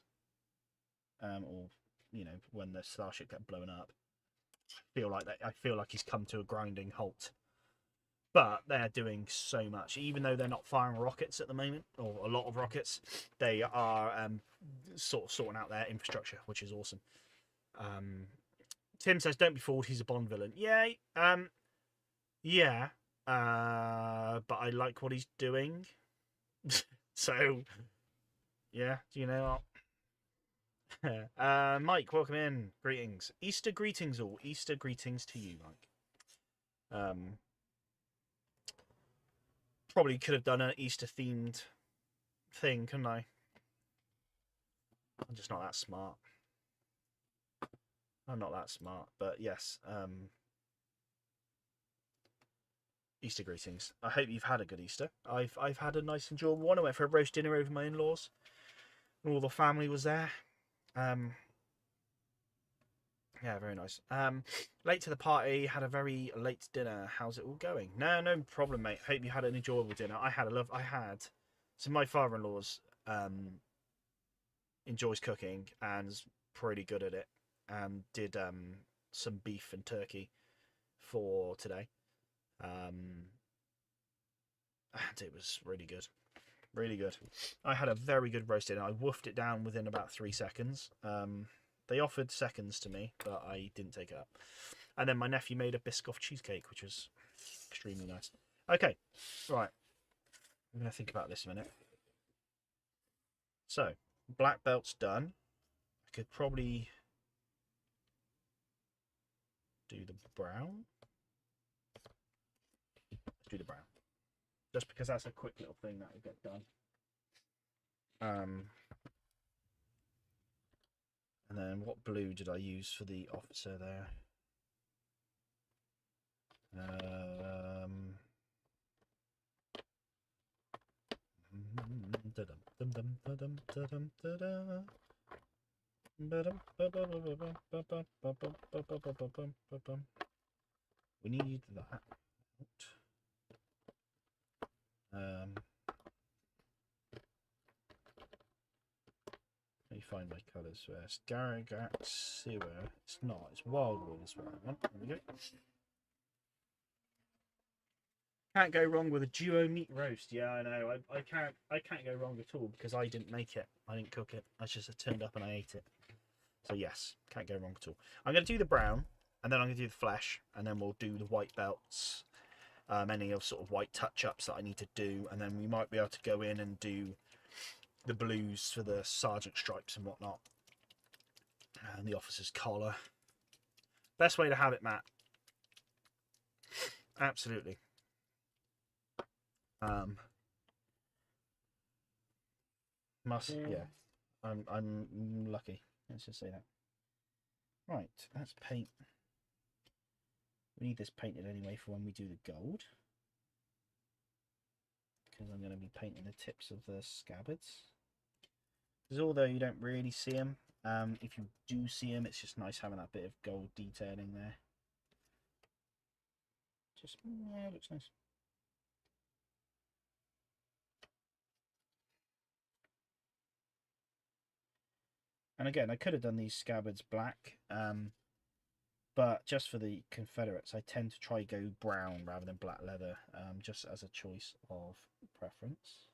A: or you know, when the Starship got blown up. I feel like he's come to a grinding halt. But they're doing so much, even though they're not firing rockets at the moment, or a lot of rockets. They are sort of sorting out their infrastructure, which is awesome. Tim says, "Don't be fooled. He's a Bond villain." Yeah, yeah. But I like what he's doing. So, yeah. Do you know what? Mike, welcome in. Greetings. Easter greetings, all. Easter greetings to you, Mike. Probably could have done an Easter themed thing, couldn't I? I'm just not that smart. I'm not that smart, but yes. Easter greetings. I hope you've had a good Easter. I've had a nice enjoyable one. I went for a roast dinner over my in-laws. All the family was there. Yeah, very nice. Late to the party, had a very late dinner. How's it all going? No problem, mate. Hope you had an enjoyable dinner. So my father-in-law's enjoys cooking and is pretty good at it. And did some beef and turkey for today. And it was really good. Really good. I had a very good roast dinner. I woofed it down within about 3 seconds. They offered seconds to me, but I didn't take it up. And then my nephew made a Biscoff cheesecake, which was extremely nice. Okay, right. I'm going to think about this a minute. So, black belt's done. I could probably do the brown. Let's do the brown. Just because that's a quick little thing that will get done. And then what blue did I use for the officer there? We need that. Let me find my colours first. Garagax Sewer. It's not. It's Wildwood is what I want. There we go. Can't go wrong with a duo meat roast. Yeah, I know. I can't go wrong at all because I didn't make it. I didn't cook it. I just turned up and I ate it. So yes, can't go wrong at all. I'm going to do the brown, and then I'm going to do the flesh, and then we'll do the white belts. Any of sort of white touch-ups that I need to do, and then we might be able to go in and do the blues for the sergeant stripes and whatnot, and the officer's collar. Best way to have it, Matt. Absolutely. Yeah. I'm lucky. Let's just say that. Right, let's paint. We need this painted anyway for when we do the gold, because I'm going to be painting the tips of the scabbards. Because although you don't really see them, if you do see them, it's just nice having that bit of gold detailing there. Just, yeah, it looks nice. And again, I could have done these scabbards black, but just for the Confederates, I tend to try go brown rather than black leather, just as a choice of preference.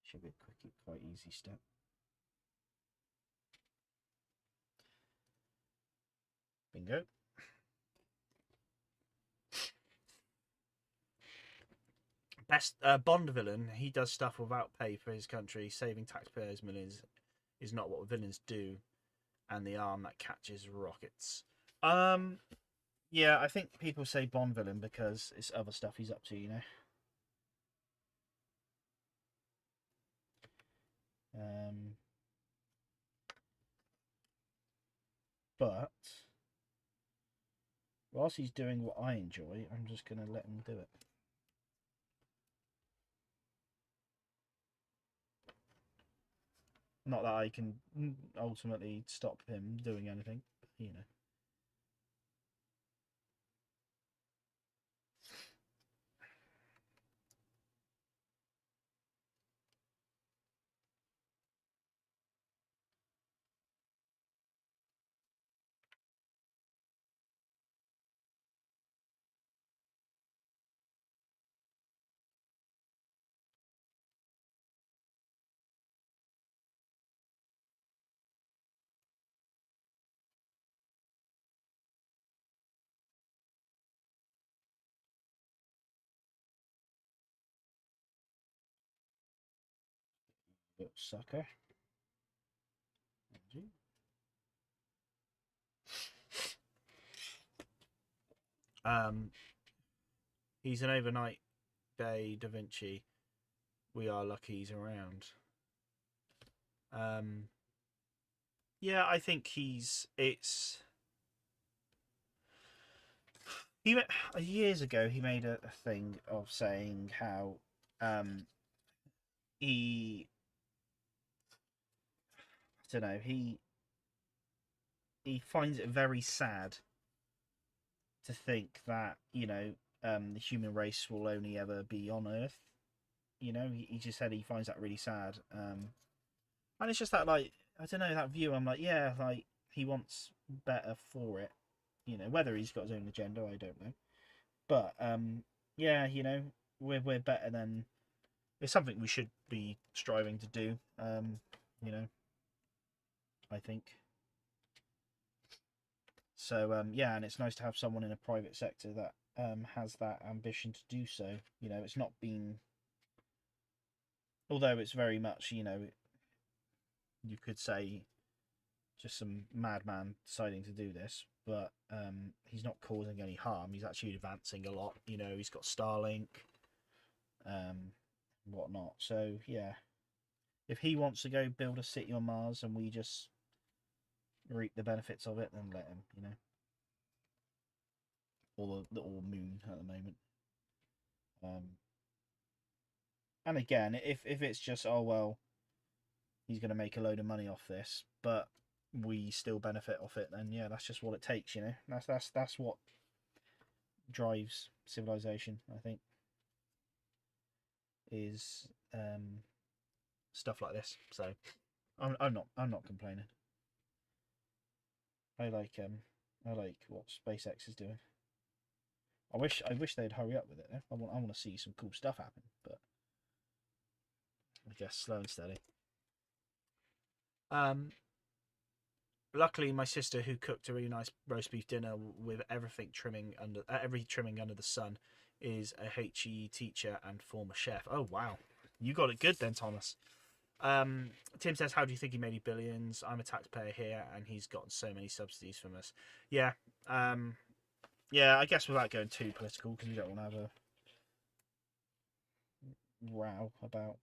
A: Should be a quite easy step. Bingo. Best Bond villain. He does stuff without pay for his country, saving taxpayers millions. Is not what villains do, and the arm that catches rockets. Yeah, I think people say Bond villain because it's other stuff he's up to, you know. But whilst he's doing what I enjoy, I'm just going to let him do it. Not that I can ultimately stop him doing anything, but, you know. Little sucker. He's an overnight day Da Vinci. We are lucky he's around. Yeah, I think it's. Years ago he made a thing of saying how he, I don't know, he finds it very sad to think that, you know, the human race will only ever be on Earth. You know, he just said he finds that really sad. And it's just that, like, I don't know, that view. I'm like, yeah, like, he wants better for it. You know, whether he's got his own agenda, I don't know. But yeah, you know, we're better than. It's something we should be striving to do. You know, I think. So yeah, and it's nice to have someone in a private sector that has that ambition to do so. You know, it's not been, although it's very much, you know, you could say just some madman deciding to do this, but he's not causing any harm. He's actually advancing a lot. You know, he's got Starlink, whatnot. So yeah, if he wants to go build a city on Mars and we just reap the benefits of it, then let him. You know, or the little moon at the moment. And again, if it's just, oh well, he's going to make a load of money off this, but we still benefit off it, then yeah, that's just what it takes. You know, that's what drives civilization, I think, is stuff like this. So I'm not complaining. I like what SpaceX is doing. I wish they'd hurry up with it. I want to see some cool stuff happen, but I guess slow and steady. Luckily, my sister, who cooked a really nice roast beef dinner with every trimming under the sun, is a HE teacher and former chef. Oh wow, you got it good then, Thomas. Tim says, "How do you think he made his billions? I'm a taxpayer here, and he's gotten so many subsidies from us." Yeah, yeah. I guess without going too political, because we don't want to have a row about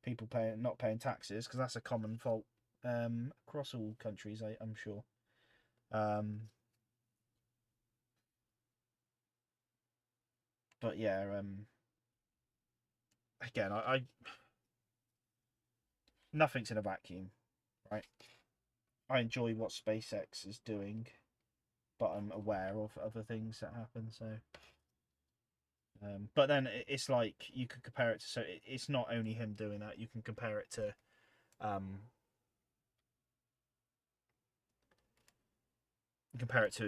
A: people not paying taxes, because that's a common fault across all countries, I'm sure. But yeah, again, I nothing's in a vacuum, right? I enjoy what SpaceX is doing, but I'm aware of other things that happen. So, but then it's like you could compare it to. So it's not only him doing that. You can compare it to,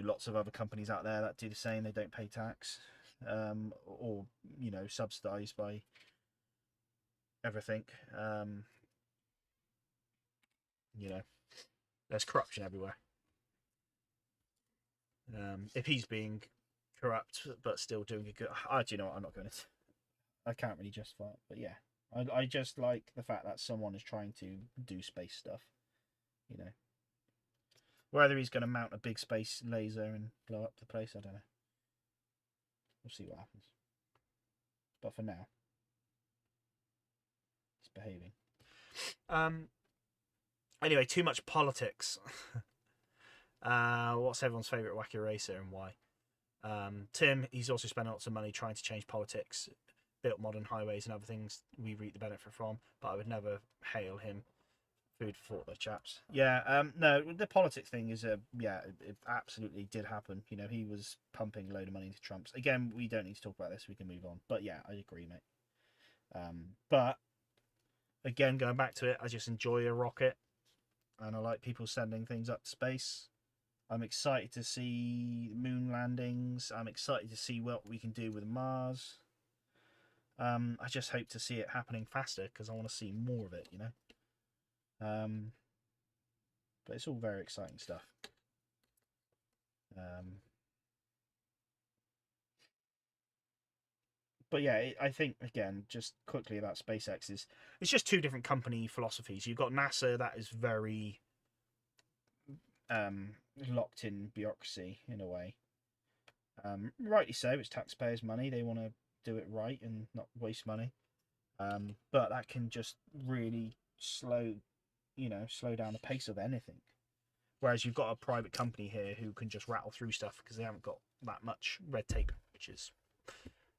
A: lots of other companies out there that do the same. They don't pay tax, or subsidised by everything. There's corruption everywhere. If he's being corrupt but still doing a good, do you know what? I'm not going to. I can't really justify it, but yeah, I just like the fact that someone is trying to do space stuff. Whether he's going to mount a big space laser and blow up the place, I don't know. We'll see what happens. But for now, he's behaving. Anyway, too much politics. What's everyone's favourite wacky racer and why? Tim, he's also spent lots of money trying to change politics, built modern highways and other things we reap the benefit from, but I would never hail him. Food for thought, those chaps. Yeah, no, the politics thing is it absolutely did happen. He was pumping a load of money into Trump's. Again, we don't need to talk about this. We can move on. But yeah, I agree, mate. But again, going back to it, I just enjoy a rocket, and I like people sending things up to space. I'm excited to see moon landings. I'm excited to see what we can do with Mars. I just hope to see it happening faster because I want to see more of it, But it's all very exciting stuff. But yeah, I think, again, just quickly about SpaceX it's just two different company philosophies. You've got NASA that is very locked in bureaucracy in a way. Rightly so, it's taxpayers' money. They want to do it right and not waste money. But that can just really slow down the pace of anything. Whereas you've got a private company here who can just rattle through stuff because they haven't got that much red tape, which is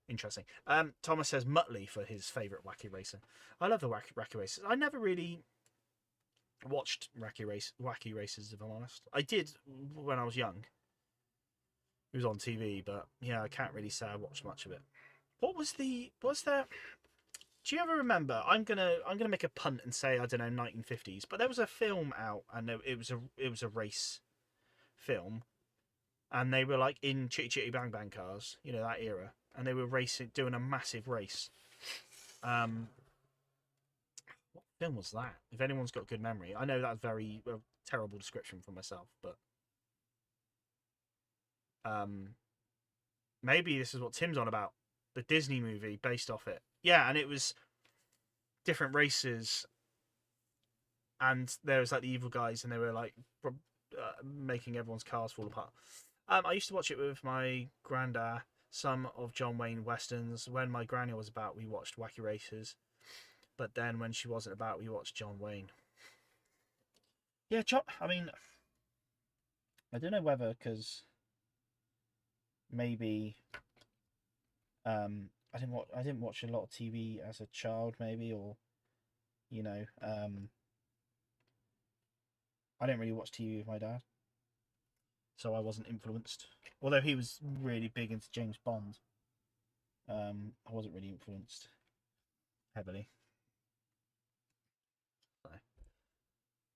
A: interesting. Thomas says Muttley for his favourite wacky racer. I love the wacky races. I never really watched wacky races, if I'm honest. I did when I was young. It was on TV, but yeah, I can't really say I watched much of it. Was there? Do you ever remember? I'm gonna make a punt and say I don't know 1950s, but there was a film out and it was a race film, and they were like in Chitty Chitty Bang Bang cars, that era, and they were doing a massive race. What film was that? If anyone's got a good memory, I know that's very terrible description for myself, but maybe this is what Tim's on about. The Disney movie based off it. Yeah, and it was different races, and there was like the evil guys, and they were like making everyone's cars fall apart. I used to watch it with my granddad. Some of John Wayne westerns. When my granny was about, we watched Wacky Races, but then when she wasn't about, we watched John Wayne. Yeah, I mean, I don't know whether because maybe I didn't watch a lot of TV as a child, maybe, or I didn't really watch TV with my dad, so I wasn't influenced. Although he was really big into James Bond, I wasn't really influenced heavily. So.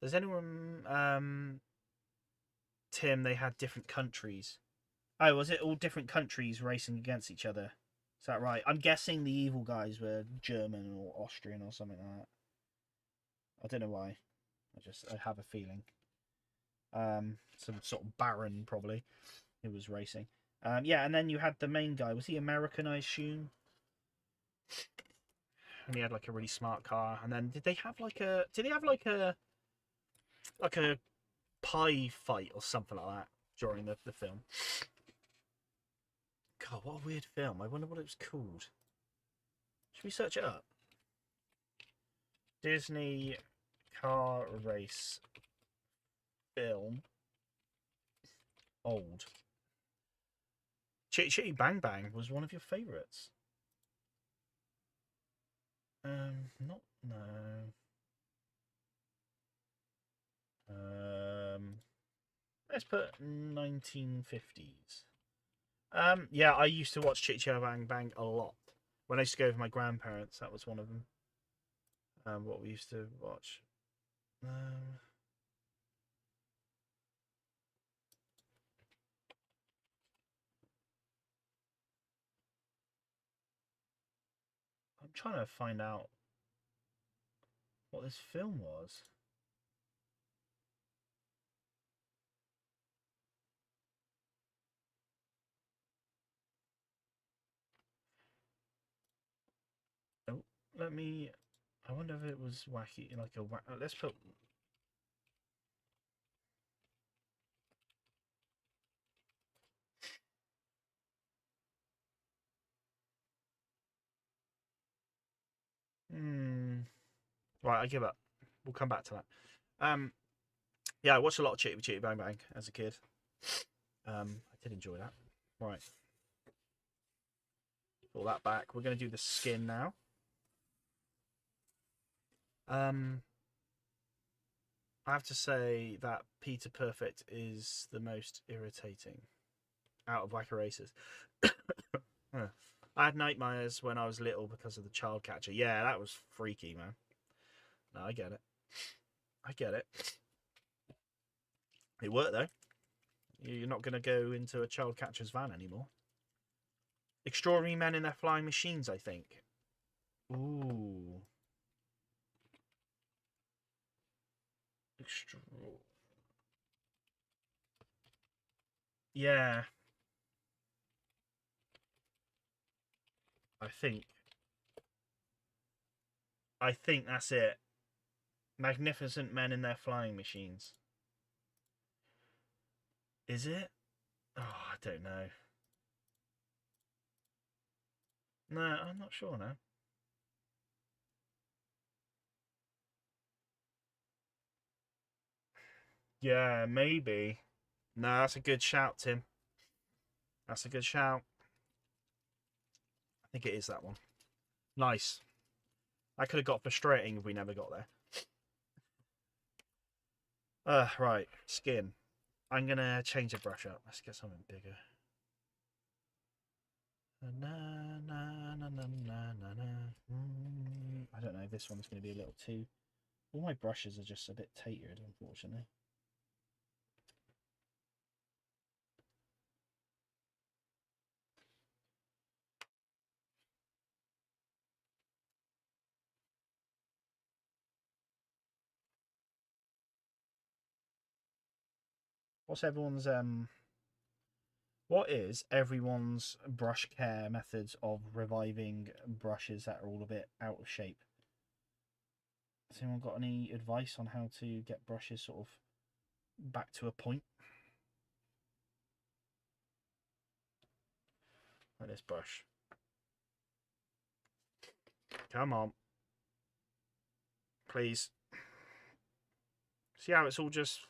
A: Does anyone, Tim? They had different countries. Oh, was it all different countries racing against each other? Is that right? I'm guessing the evil guys were German or Austrian or something like that. I don't know why. I have a feeling. Some sort of baron probably who was racing. Yeah, and then you had the main guy. Was he American, I assume? And he had like a really smart car. And then did they have like a pie fight or something like that during the film? God, what a weird film. I wonder what it was called. Should we search it up? Disney car race film. Old. Chitty Chitty Bang Bang was one of your favourites. Not no. Let's put 1950s. Yeah, I used to watch Chitty Chitty Bang Bang a lot. When I used to go with my grandparents, that was one of them. What we used to watch. I'm trying to find out what this film was. Oh, let me. I wonder if it was wacky, like a. Let's put. Right, I give up. We'll come back to that. Yeah, I watched a lot of Chitty Chitty Bang Bang as a kid. I did enjoy that. Right. Pull that back. We're going to do the skin now. I have to say that Peter Perfect is the most irritating out of Whacker Races. I had nightmares when I was little because of the child catcher. Yeah, that was freaky, man. No, I get it. I get it. It worked, though. You're not going to go into a child catcher's van anymore. Extraordinary Men in Their Flying Machines, I think. Ooh. Yeah. I think that's it. Magnificent Men in Their Flying Machines. Is it? Oh, I don't know. No, I'm not sure now. Yeah, maybe. No, that's a good shout, Tim. That's a good shout. I think it is that one. Nice. That could have got frustrating if we never got there. Right. Skin. I'm going to change the brush up. Let's get something bigger. I don't know. This one's going to be a little too... All my brushes are just a bit tapered, unfortunately. What's everyone's what is everyone's brush care methods of reviving brushes that are all a bit out of shape? Has anyone got any advice on how to get brushes sort of back to a point? Like this brush. Come on. Please. See how it's all just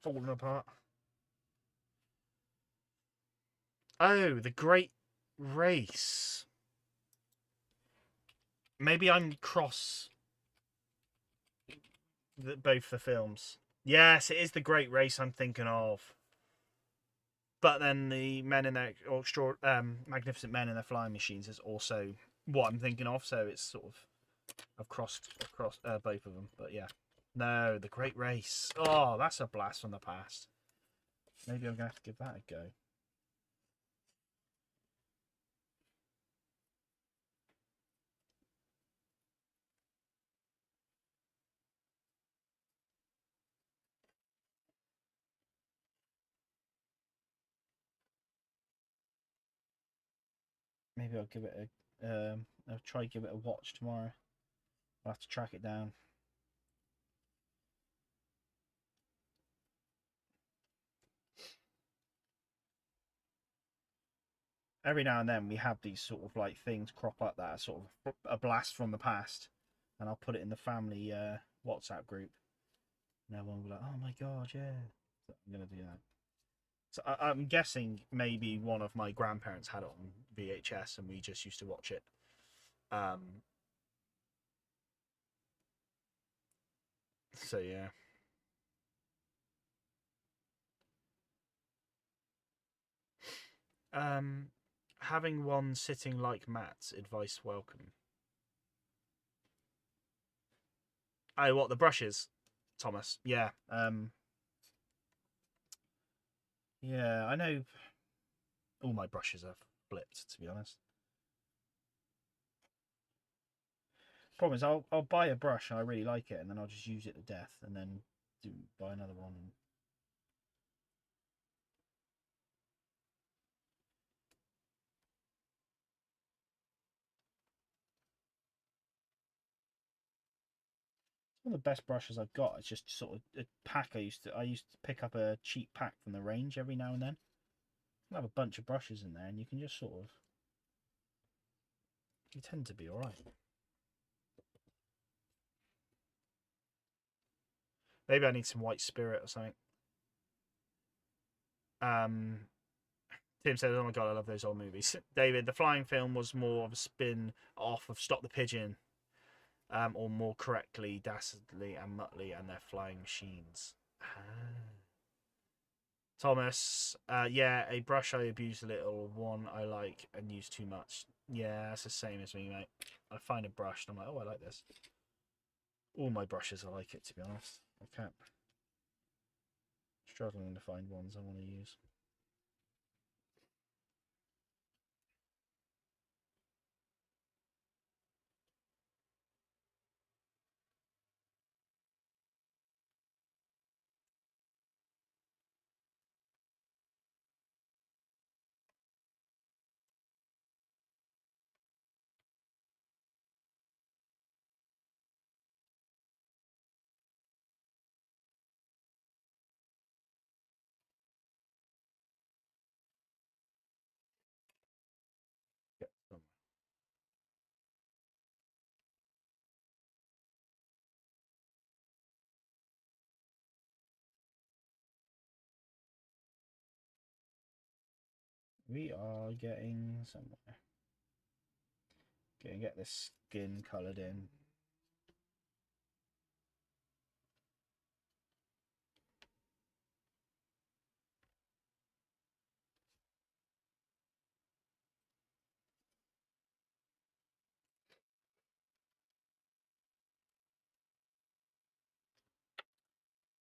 A: falling apart? Oh, the Great Race. Maybe I'm cross both the films. Yes, it is the Great Race I'm thinking of. But then the Men in Their Magnificent Men in Their Flying Machines is also what I'm thinking of. So it's sort of I've crossed across both of them. But yeah, no, the Great Race. Oh, that's a blast from the past. Maybe I'm gonna have to give that a go. Maybe I'll give it a. I'll try to give it a watch tomorrow. I'll have to track it down. every now and then we have these sort of like things crop up that are sort of a blast from the past, and I'll put it in the family WhatsApp group, and everyone will be like, "Oh my god, yeah!" So I'm gonna do that. So I'm guessing maybe one of my grandparents had it on VHS, and we just used to watch it. So yeah. Um, Having one sitting like Matt's, advice welcome. Oh, what, the brushes, Thomas? Yeah. Yeah, I know all my brushes are flipped, to be honest. Problem is, I'll buy a brush and I really like it, and then I'll just use it to death, and then buy another one. And... one of the best brushes I've got. It's just sort of a pack. I used to pick up a cheap pack from the range every now and then. I have a bunch of brushes in there, and you can just sort of. You tend to be all right. Maybe I need some white spirit or something. Tim says, "Oh my god, I love those old movies." David, the flying film was more of a spin off of Stop the Pigeon, or more correctly, Dastardly and Muttley and their flying machines. Thomas, yeah, a brush I abuse a little, one I like and use too much. Yeah, it's the same as me, mate. I find a brush and I'm like, oh, I like this. All my brushes I like it, to be honest. I can't. Struggling to find ones I want to use. Get some. We are getting somewhere. Get this skin coloured in.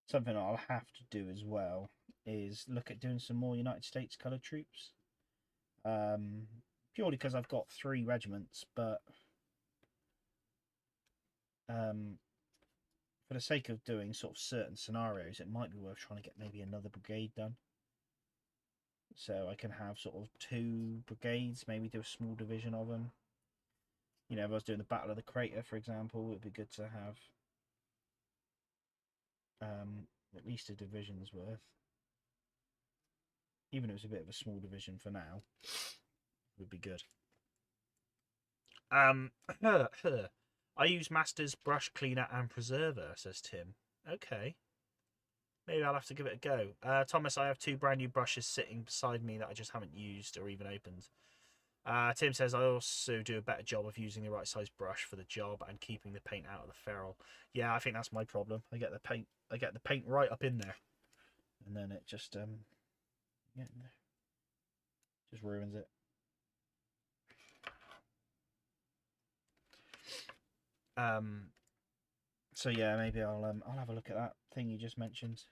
A: Something I'll have to do as well is look at doing some more United States coloured troops. Purely because I've got 3 regiments, but for the sake of doing sort of certain scenarios, it might be worth trying to get maybe another brigade done. So I can have sort of 2 brigades, maybe do a small division of them. You know, if I was doing the Battle of the Crater, for example, it'd be good to have at least a division's worth. Even if it's a bit of a small division for now, would be good. I use Master's brush cleaner and preserver, says Tim. Okay. Maybe I'll have to give it a go. Thomas, I have 2 brand new brushes sitting beside me that I just haven't used or even opened. Tim says, I also do a better job of using the right size brush for the job and keeping the paint out of the ferrule. Yeah, I think that's my problem. I get the paint right up in there, and then it just just ruins it. So yeah, maybe I'll have a look at that thing you just mentioned.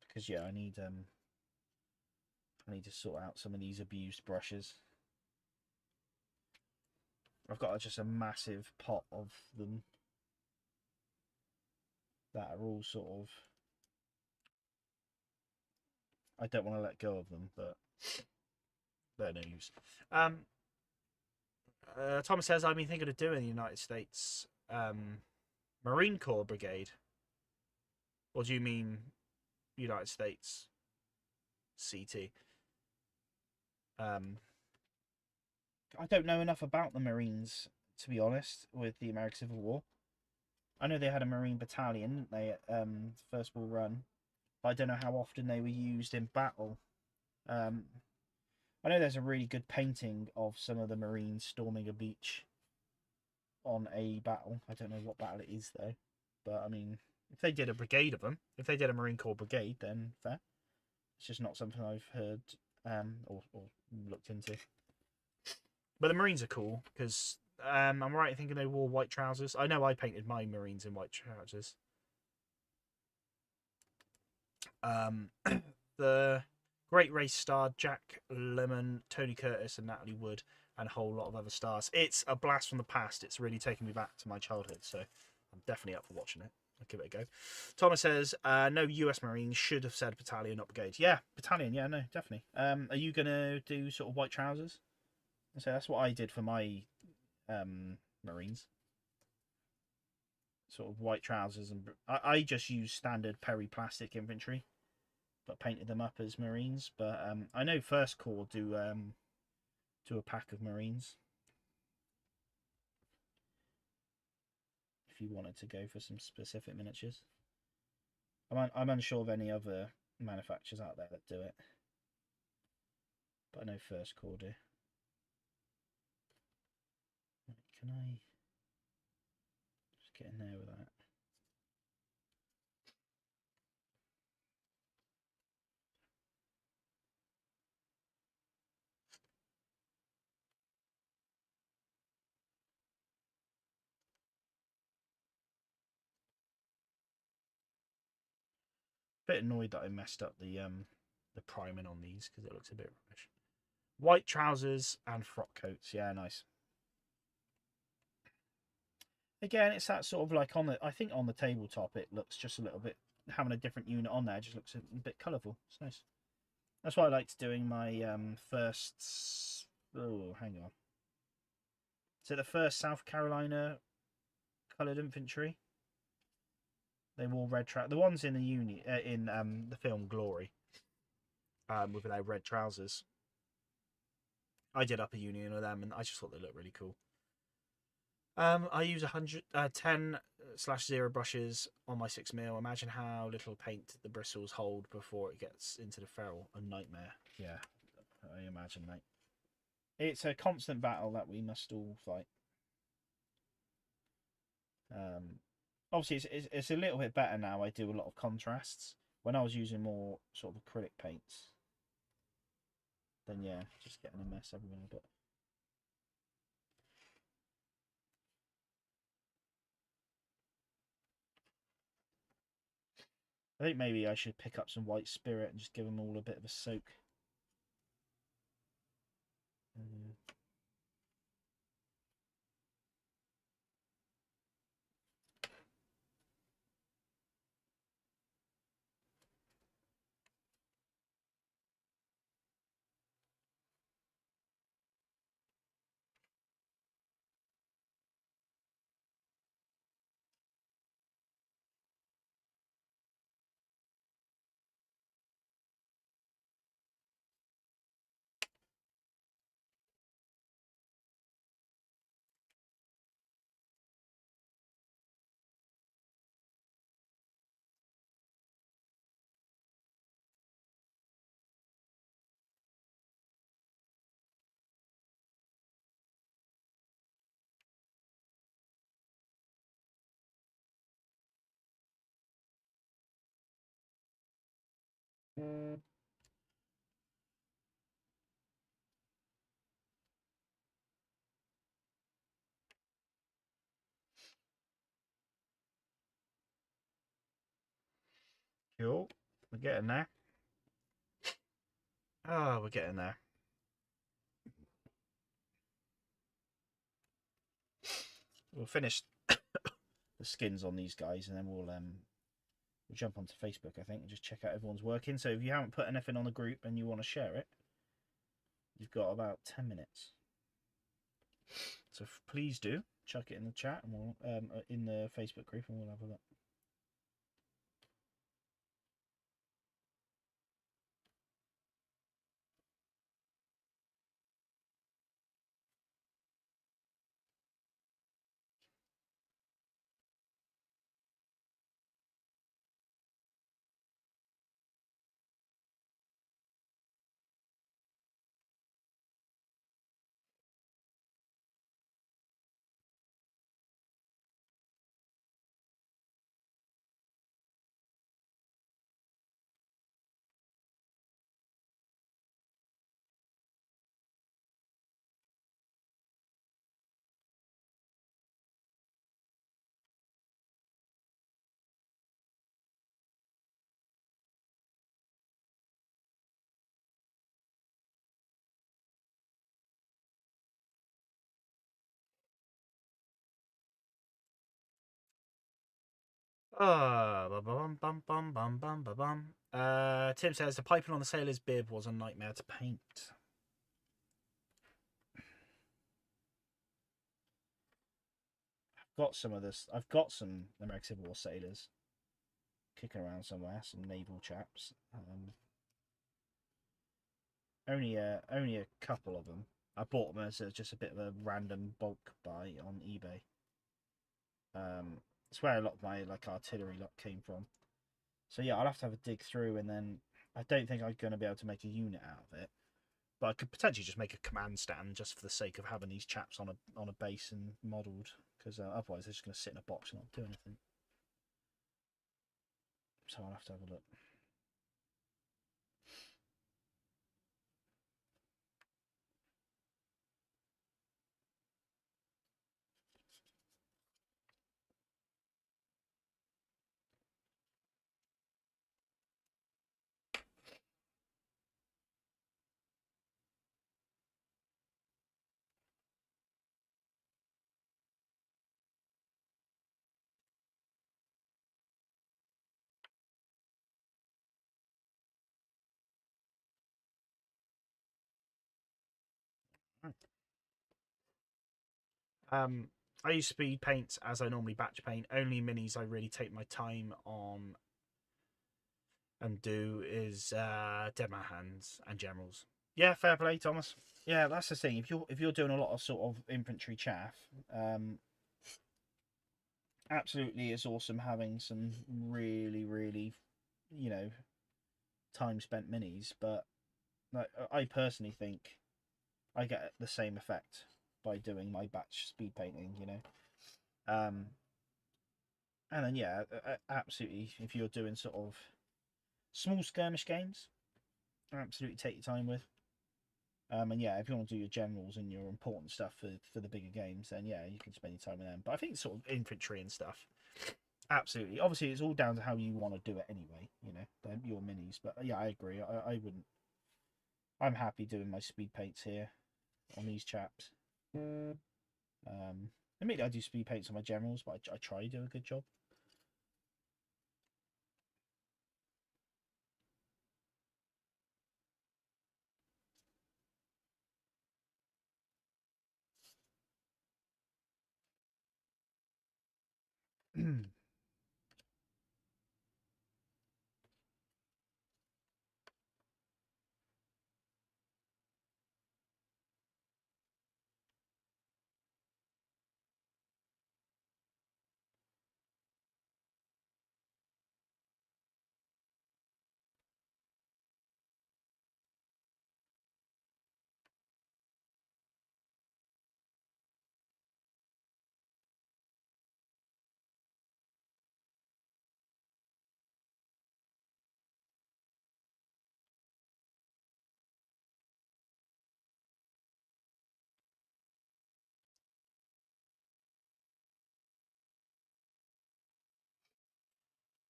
A: Because yeah, I need to sort out some of these abused brushes. I've got just a massive pot of them that are all sort of. I don't want to let go of them, but they're no use. Thomas says, I've been thinking of doing the United States Marine Corps Brigade. Or do you mean United States CT? I don't know enough about the Marines, to be honest, with the American Civil War. I know they had a Marine battalion, didn't they, at First Bull Run. But I don't know how often they were used in battle. I know there's a really good painting of some of the Marines storming a beach on a battle. I don't know what battle it is, though. But, I mean, if they did a brigade of them, if they did a Marine Corps brigade, then fair. It's just not something I've heard or looked into. But the Marines are cool, because I'm right in thinking they wore white trousers. I know I painted my Marines in white trousers. The Great Race starred Jack Lemmon, Tony Curtis, and Natalie Wood, and a whole lot of other stars. It's a blast from the past. It's really taken me back to my childhood, so I'm definitely up for watching it. I'll give it a go. Thomas says, no US Marines should have said battalion, not brigade. Yeah, battalion, yeah, no, definitely. Are you going to do sort of white trousers? So that's what I did for my Marines. Sort of white trousers, and I just used standard peri-plastic infantry, but painted them up as Marines. But I know First Corps do a pack of Marines. If you wanted to go for some specific miniatures, I'm unsure of any other manufacturers out there that do it, but I know First Corps do. Can I just get in there with that? Bit annoyed that I messed up the priming on these because it looks a bit rubbish. White trousers and frock coats, yeah, nice. Again, it's that sort of like I think on the tabletop it looks just a little bit, having a different unit on there just looks a bit colourful. It's nice. That's why I liked doing my first. Oh, hang on. So the first South Carolina coloured infantry. They wore red trousers. The ones in the film Glory, with their red trousers. I did up a union of them, and I just thought they looked really cool. I use 10/0 brushes on my 6mm. Imagine how little paint the bristles hold before it gets into the ferrule. A nightmare. Yeah, I imagine, mate. It's a constant battle that we must all fight. Obviously, it's a little bit better now. I do a lot of contrasts. When I was using more sort of acrylic paints, then yeah, just getting a mess everywhere. But I think maybe I should pick up some white spirit and just give them all a bit of a soak. Cool. We're getting there. Oh, we're getting there. We'll finish the skins on these guys, and then we'll jump onto Facebook, I think, and just check out everyone's working. So if you haven't put anything on the group and you want to share it, you've got about 10 minutes. So please do chuck it in the chat, and we'll in the Facebook group, and we'll have a look. Tim says the piping on the sailor's bib was a nightmare to paint. Got some of this. I've got some American Civil War sailors kicking around somewhere. Some naval chaps. Only a couple of them. I bought them as just a bit of a random bulk buy on eBay. It's where a lot of my artillery lot came from. So yeah, I'll have to have a dig through, and then I don't think I'm going to be able to make a unit out of it. But I could potentially just make a command stand just for the sake of having these chaps on a base and modelled, because otherwise they're just going to sit in a box and not do anything. So I'll have to have a look. I use speed paints as I normally batch paint. Only minis I really take my time on and do is Dead Man Hands and Generals. Yeah, fair play, Thomas. Yeah, that's the thing. If you're doing a lot of sort of infantry chaff, absolutely, it's awesome having some really, time spent minis. But I personally think I get the same effect by doing my batch speed painting. And then yeah, absolutely. If you're doing sort of small skirmish games, absolutely take your time with. And yeah, if you want to do your generals and your important stuff for the bigger games, then yeah, you can spend your time with them. But I think sort of infantry and stuff, absolutely. Obviously, it's all down to how you want to do it anyway. They're your minis. But yeah, I agree. I wouldn't. I'm happy doing my speed paints here on these chaps. Admittedly, I do speed paints on my generals, but I try to do a good job.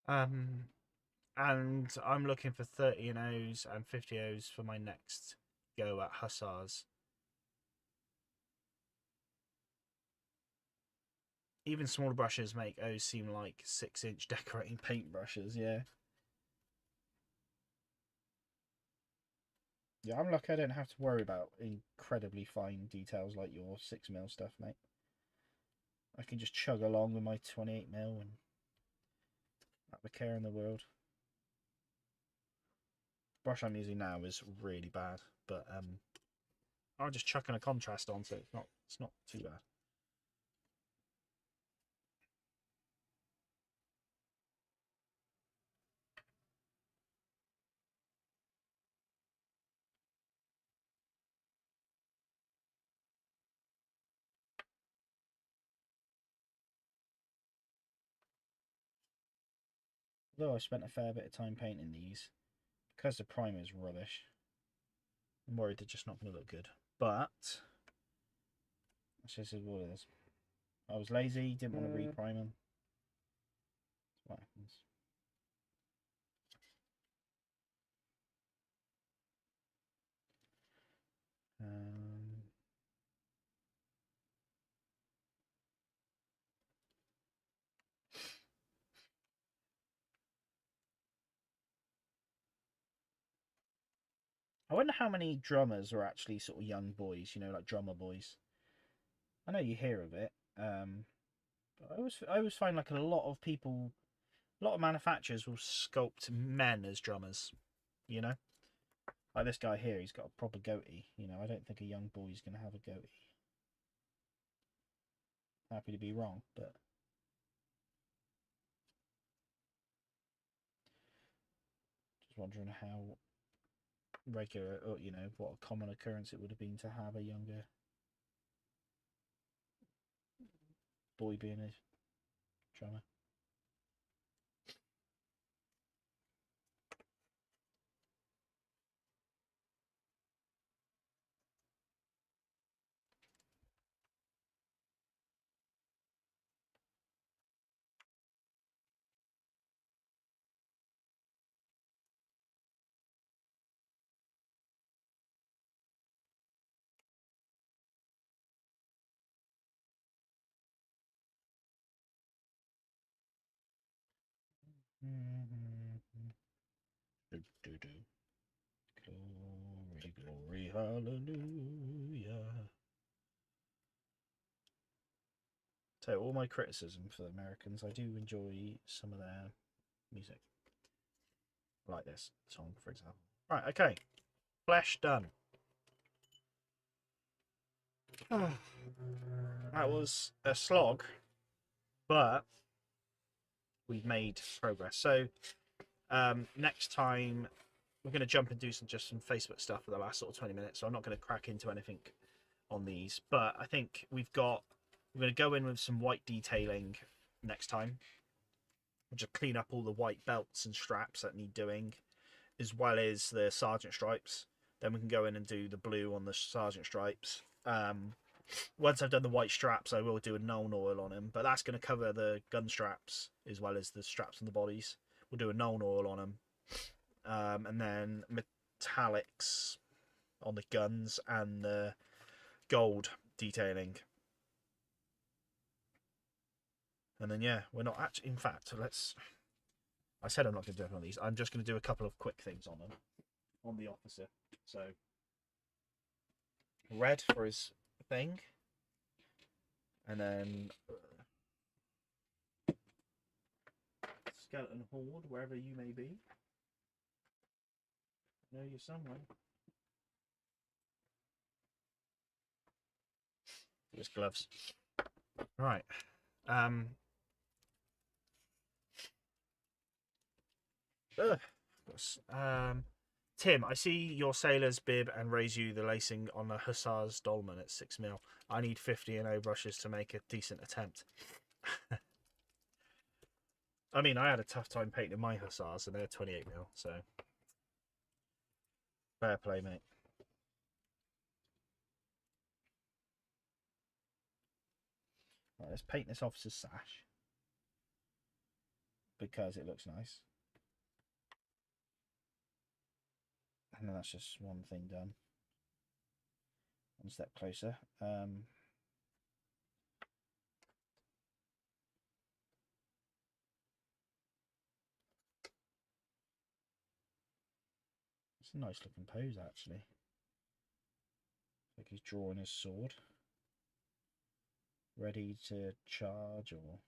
A: um, and I'm looking for 30 and O's and 50 O's for my next go at Hussars. Even smaller brushes make O's seem like 6-inch decorating paint brushes. Yeah. Yeah, I'm lucky I don't have to worry about incredibly fine details like your 6mm stuff, mate. I can just chug along with my 28mm and not the care in the world. The brush I'm using now is really bad, but I'm just chucking a contrast on, so it's not too bad. Although I spent a fair bit of time painting these, because the primer is rubbish, I'm worried they're just not going to look good. But that's just what it is. I was lazy, didn't want to reprime them. That's what happens. Um, I wonder how many drummers are actually sort of young boys, you know, like drummer boys. I know you hear of it, but I always find like a lot of people, a lot of manufacturers will sculpt men as drummers, you know? Like this guy here, he's got a proper goatee, you know, I don't think a young boy's going to have a goatee. Happy to be wrong, but... Just wondering how regular, or, you know, what a common occurrence it would have been to have a younger boy being a drummer. Glory, glory, hallelujah. So all my criticism for the Americans, I do enjoy some of their music. Like this song, for example. Right, okay. Flesh done. That was a slog, but we've made progress. So next time we're going to jump and do just some Facebook stuff for the last sort of 20 minutes. So I'm not going to crack into anything on these, but I think we're going to go in with some white detailing next time. We'll just clean up all the white belts and straps that need doing, as well as the sergeant stripes. Then we can go in and do the blue on the sergeant stripes. Once I've done the white straps, I will do a Nuln oil on them, but that's going to cover the gun straps as well as the straps on the bodies. We'll do a Nuln oil on them, and then metallics on the guns and the gold detailing. And then yeah, we're not actually. In fact, I said I'm not going to do it on these. I'm just going to do a couple of quick things on them, on the officer. So red for his thing, and then skeleton horde wherever you may be. I know you're somewhere. His gloves. Right. Tim, I see your sailor's bib and raise you the lacing on a hussar's dolman at 6mm. I need 50 and O brushes to make a decent attempt. I mean, I had a tough time painting my hussars, and they're 28mm, so fair play, mate. Right, let's paint this officer's sash because it looks nice. And then that's just one thing done. One step closer. It's a nice looking pose, actually. Like he's drawing his sword, ready to charge or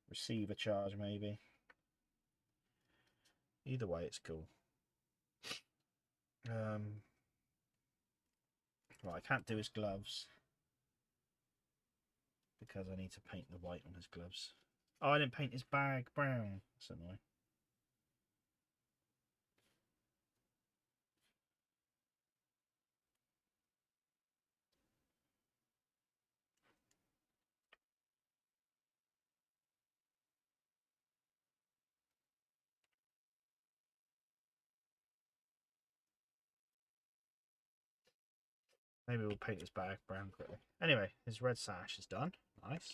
A: receive a charge, maybe. Either way, it's cool. Right, I can't do his gloves because I need to paint the white on his gloves. Oh, I didn't paint his bag brown. That's annoying. Maybe we'll paint his bag brown quickly. Anyway, his red sash is done. Nice.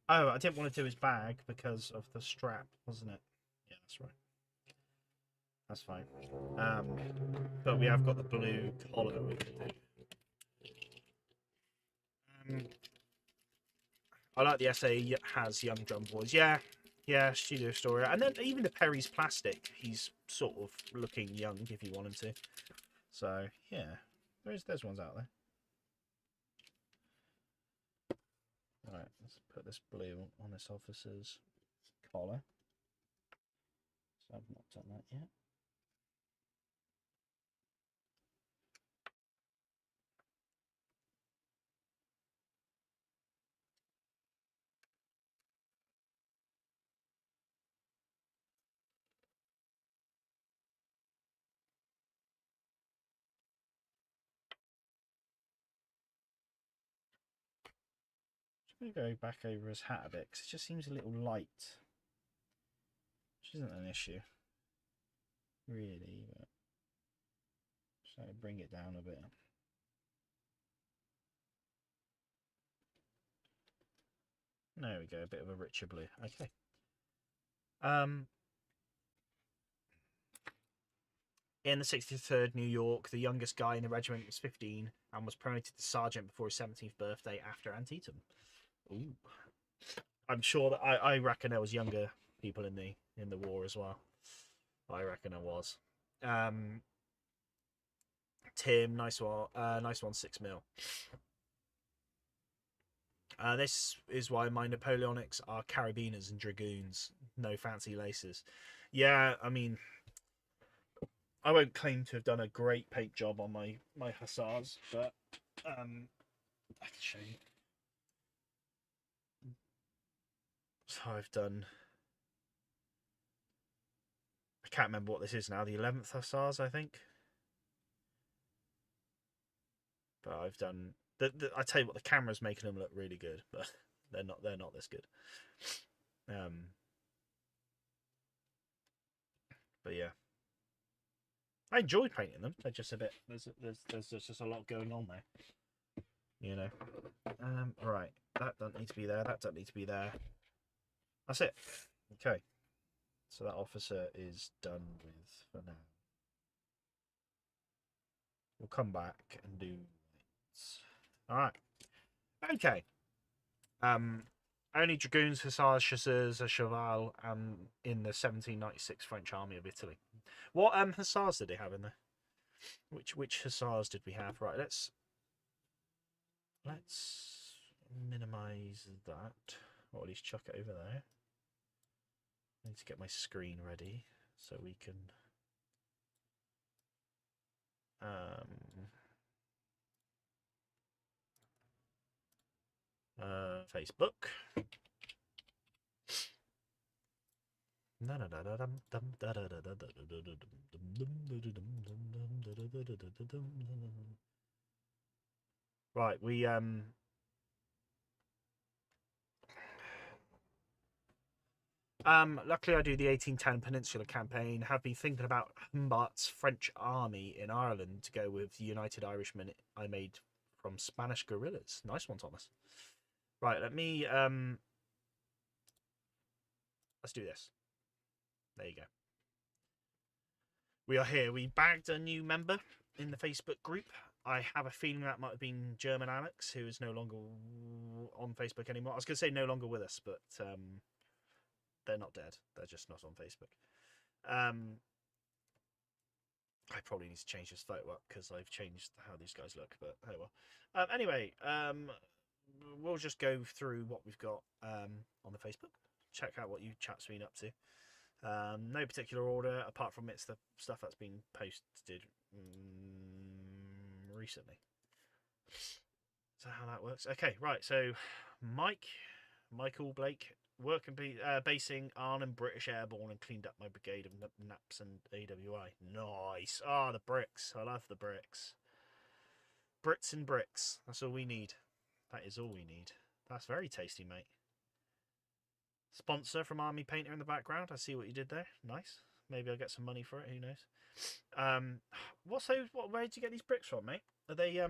A: Oh, I didn't want to do his bag because of the strap, wasn't it? Yeah, that's right. That's fine. But we have got the blue collar we can do. I like the SA has young drum boys. Yeah, Yeah, Studio Story. And then even the Perry's plastic, he's sort of looking young if you want him to. So, yeah. There's ones out there. Right, let's put this blue on this officer's collar. So I've not done that yet. I'm going to go back over his hat a bit because it just seems a little light. Which isn't an issue, really. But so bring it down a bit. There we go, a bit of a richer blue. Okay. In the 63rd New York, the youngest guy in the regiment was 15 and was promoted to sergeant before his 17th birthday after Antietam. Ooh. I'm sure that I reckon there was younger people in the war as well. I reckon there was. Tim, nice one, 6 mil. This is why my Napoleonics are carabiners and dragoons, no fancy laces. Yeah, I mean, I won't claim to have done a great paint job on my hussars, but I can show you. So I've done. I can't remember what this is now. The 11th Hussars, I think. But I've done. I tell you what, the camera's making them look really good, but they're not. They're not this good. But yeah, I enjoyed painting them. They're just a bit. There's just a lot going on there. You know. Right. That doesn't need to be there. That doesn't need to be there. That's it. Okay. So that officer is done with for now. We'll come back and do lights. All right. Okay. Only dragoons, hussars, chasseurs, a cheval, in the 1796 French army of Italy. What hussars did they have in there? Which hussars did we have? Right. Let's minimize that, or at least chuck it over there. I need to get my screen ready so we can Facebook. Right, we luckily I do the 1810 Peninsula campaign. Have been thinking about Humboldt's French army in Ireland to go with the United Irishmen I made from Spanish guerrillas. Nice one, Thomas. Right, let me let's do this. There you go. We are here. We bagged a new member in the Facebook group. I have a feeling that might have been German Alex, who is no longer on Facebook anymore. I was going to say no longer with us, but they're not dead. They're just not on Facebook. I probably need to change this photo up because I've changed how these guys look, but oh well. Anyway, we'll just go through what we've got on the Facebook. Check out what you chat's been up to. No particular order, apart from it's the stuff that's been posted recently. So how that works? Okay, right. So Michael Blake, basing Arnhem British Airborne and cleaned up my brigade of NAPS and AWI. Nice. Ah, the bricks. I love the bricks. Brits and bricks. That's all we need. That is all we need. That's very tasty, mate. Sponsor from Army Painter in the background. I see what you did there. Nice. Maybe I'll get some money for it. Who knows? Where did you get these bricks from, mate? Are they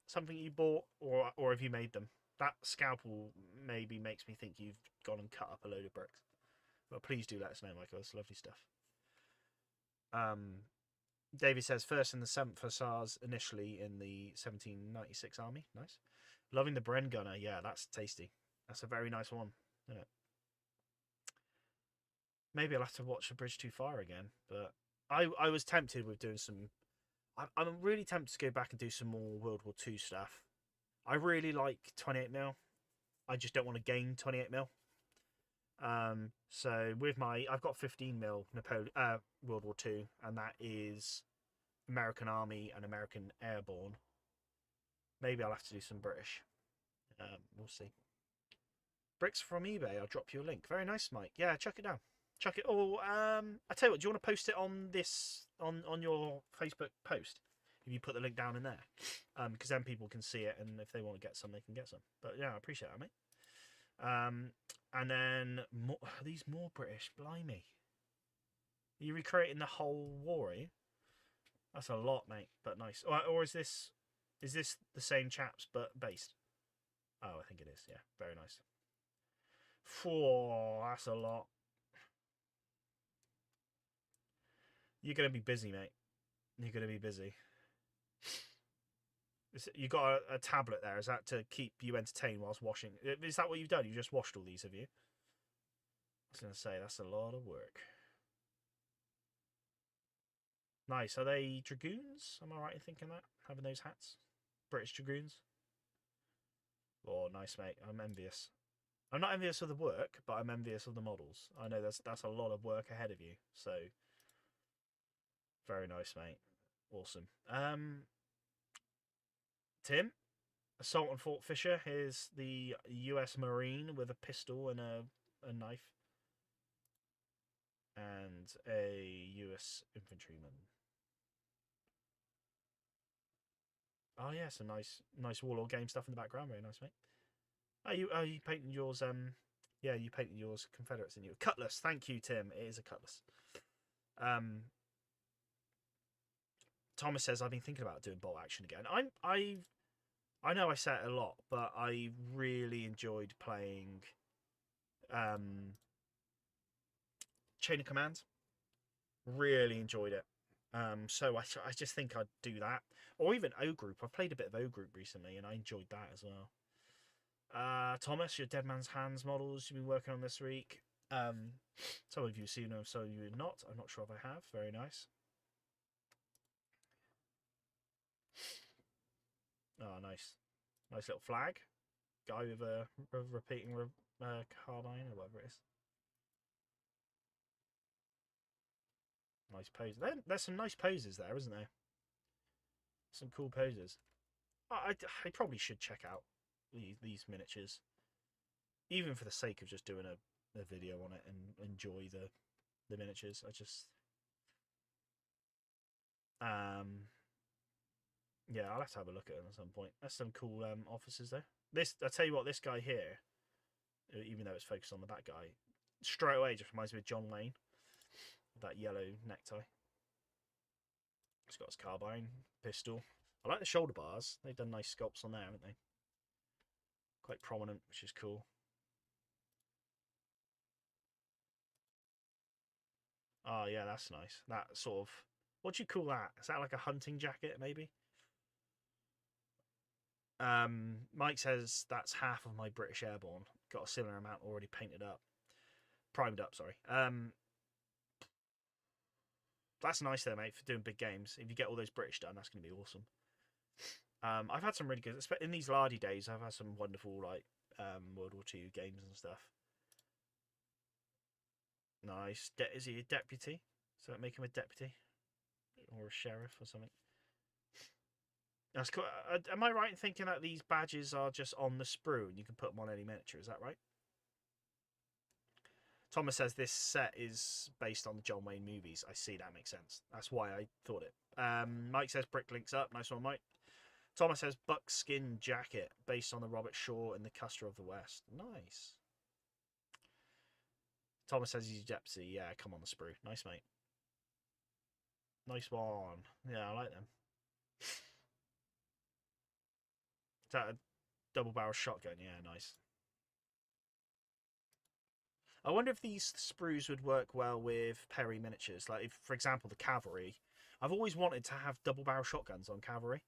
A: something you bought or have you made them? That scalpel maybe makes me think you've gone and cut up a load of bricks. But please do let us know, Michael. It's lovely stuff. David says first in the 7th Hussars, initially in the 1796 army. Nice. Loving the Bren Gunner. Yeah, that's tasty. That's a very nice one. Yeah. Maybe I'll have to watch The Bridge Too Far again. But I was tempted with doing some. I'm really tempted to go back and do some more World War Two stuff. I really like 28mm. I just don't want to gain 28mm. So with I've got 15mm World War Two, and that is American Army and American Airborne. Maybe I'll have to do some British. We'll see. Bricks from eBay. I'll drop you a link. Very nice, Mike. Yeah, check it down. Chuck it. Oh, I tell you what. Do you want to post it on this on your Facebook post? If you put the link down in there, because then people can see it, and if they want to get some, they can get some. But yeah, I appreciate that, mate. And then these more British. Blimey. Are you recreating the whole war? Are you? That's a lot, mate. But nice. Or is this the same chaps but based? Oh, I think it is. Yeah, very nice. That's a lot. You're going to be busy, mate. You're going to be busy. You got a tablet there. Is that to keep you entertained whilst washing? Is that what you've done? You just washed all these, have you? I was going to say, that's a lot of work. Nice. Are they dragoons? Am I right in thinking that? Having those hats? British dragoons? Oh, nice, mate. I'm envious. I'm not envious of the work, but I'm envious of the models. I know that's a lot of work ahead of you. So, very nice, mate. Awesome. Tim, Assault on Fort Fisher. Here's the US Marine with a pistol and a knife. And a US infantryman. Oh yeah, some nice Warlord game stuff in the background. Very nice, mate. Are you painting yours? Yeah, you painted yours Confederates, didn't you? Cutlass. Thank you, Tim. It is a cutlass. Thomas says I've been thinking about doing bolt action again. I know I say it a lot, but I really enjoyed playing Chain of Command. Really enjoyed it. So I just think I'd do that, or even O Group. I've played a bit of O Group recently, and I enjoyed that as well. Thomas, your Dead Man's Hands models you've been working on this week. Some of you have seen them, some of you have not. I'm not sure if I have. Very nice. Oh, nice. Nice little flag. Guy with a repeating carbine or whatever it is. Nice pose. There's some nice poses there, isn't there? Some cool poses. I probably should check out these miniatures, even for the sake of just doing a video on it and enjoy the miniatures. Yeah, I'll have to have a look at them at some point. That's some cool officers there. I tell you what, this guy here, even though it's focused on the back guy, straight away just reminds me of John Wayne. That yellow necktie. He's got his carbine, pistol. I like the shoulder bars. They've done nice sculpts on there, haven't they? Quite prominent, which is cool. Oh, yeah, that's nice. That sort of... What do you call that? Is that like a hunting jacket, maybe? Mike says that's half of my British Airborne. Got a similar amount already painted up. Primed up, sorry. That's nice there, mate, for doing big games. If you get all those British done, that's going to be awesome. I've had some really good... In these Lardy days, I've had some wonderful, like, World War II games and stuff. Nice. Is he a deputy? So that make him a deputy? Or a sheriff or something? That's cool. Am I right in thinking that these badges are just on the sprue and you can put them on any miniature? Is that right? Thomas says this set is based on the John Wayne movies. I see, that makes sense. That's why I thought it. Mike says brick links up. Nice one, Mike. Thomas says buckskin jacket based on the Robert Shaw and the Custer of the West. Nice. Thomas says he's deputy. Yeah, come on the sprue. Nice, mate. Nice one. Yeah, I like them. Is that a double barrel shotgun? Yeah, nice. I wonder if these sprues would work well with Perry miniatures. Like, if, for example, the cavalry. I've always wanted to have double barrel shotguns on cavalry,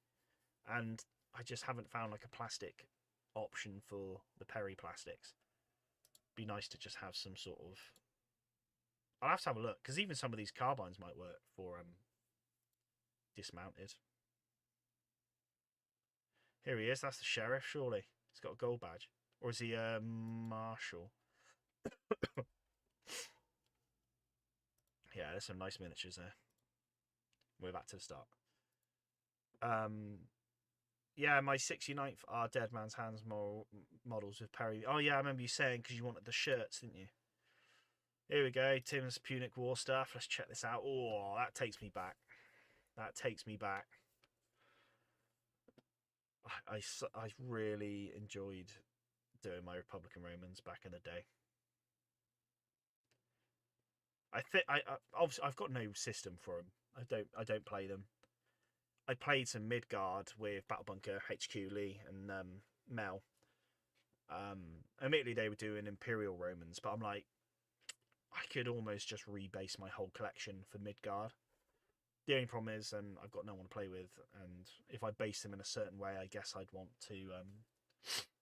A: and I just haven't found like a plastic option for the Perry plastics. Be nice to just have some sort of I'll have to have a look, because even some of these carbines might work for dismounted. Here he is. That's the sheriff, surely. He's got a gold badge. Or is he a marshal? Yeah, there's some nice miniatures there. We're back to the start. Yeah, my 69th are Dead Man's Hands models with Perry. Oh, yeah, I remember you saying, because you wanted the shirts, didn't you? Here we go, Tim's Punic War stuff. Let's check this out. Oh, that takes me back. That takes me back. I really enjoyed doing my Republican Romans back in the day. I think obviously I've got no system for them. I don't play them. I played some Midgard with Battle Bunker, HQ Lee, and Mel. Admittedly, they were doing Imperial Romans, but I'm like, I could almost just rebase my whole collection for Midgard. The only problem is, and I've got no one to play with, and if I base them in a certain way, I guess I'd want to,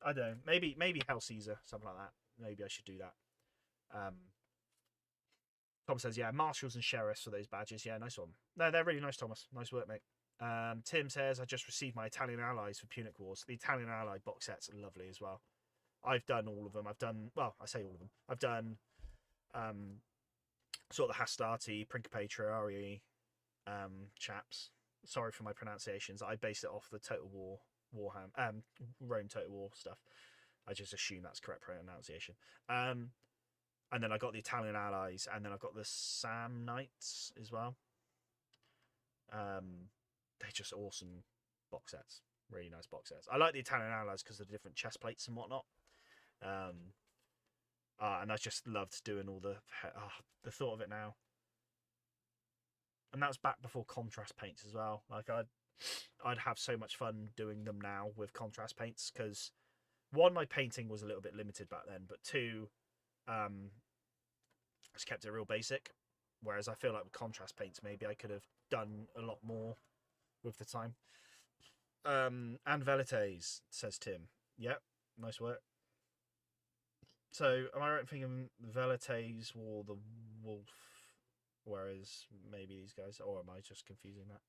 A: I don't know, maybe Hell Caesar, something like that. Maybe I should do that. Tom says, yeah, marshals and sheriffs for those badges. Yeah, nice one. No, they're really nice, Thomas. Nice work, mate. Tim says, I just received my Italian Allies for Punic Wars. The Italian Allied box sets are lovely as well. I've done all of them. Well, I say all of them. I've done sort of the Hastati, Principe Triari chaps. Sorry for my pronunciations. I base it off the Total War, Rome Total War stuff. I just assume that's correct pronunciation. And then I got the Italian Allies, and then I've got the Sam Knights as well. They're just awesome box sets. Really nice box sets. I like the Italian Allies because of the different chest plates and whatnot. And I just loved doing all the thought of it now. And that was back before contrast paints as well. Like I'd have so much fun doing them now with contrast paints because one, my painting was a little bit limited back then, but two, I just kept it real basic. Whereas I feel like with contrast paints, maybe I could have done a lot more with the time. And Velites, says Tim. Yep, nice work. So, am I right in thinking Velites wore the wolf, whereas maybe these guys, or am I just confusing that?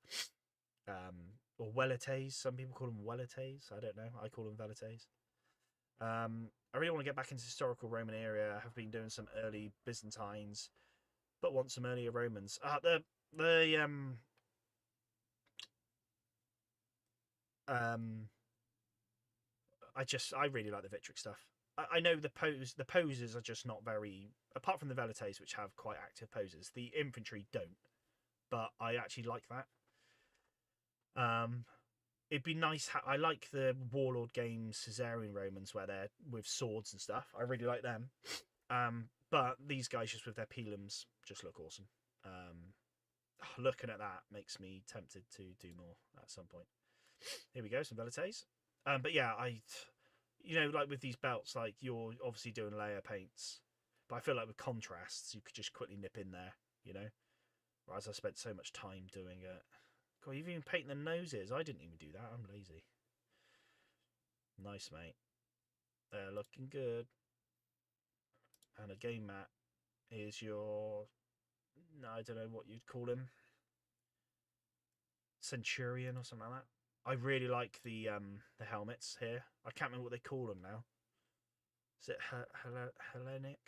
A: Or Welites, some people call them Welites. I don't know. I call them Velites. I really want to get back into historical Roman area. I have been doing some early Byzantines, but want some earlier Romans. I really like the Victric stuff. I know the poses are just not very, apart from the Velites, which have quite active poses. The infantry don't, but I actually like that. It'd be nice. I like the Warlord games, Caesarian Romans, where they're with swords and stuff. I really like them. But these guys just with their pilums just look awesome. Looking at that makes me tempted to do more at some point. Here we go, some Velites. But yeah, like with these belts, like you're obviously doing layer paints, but I feel like with contrasts, you could just quickly nip in there, Whereas I spent so much time doing it. God, you've even painted the noses. I didn't even do that. I'm lazy. Nice, mate. They're looking good. And a game mat is your, no, I don't know what you'd call him, Centurion or something like that. I really like the helmets here. I can't remember what they call them now. Is it Hellenic?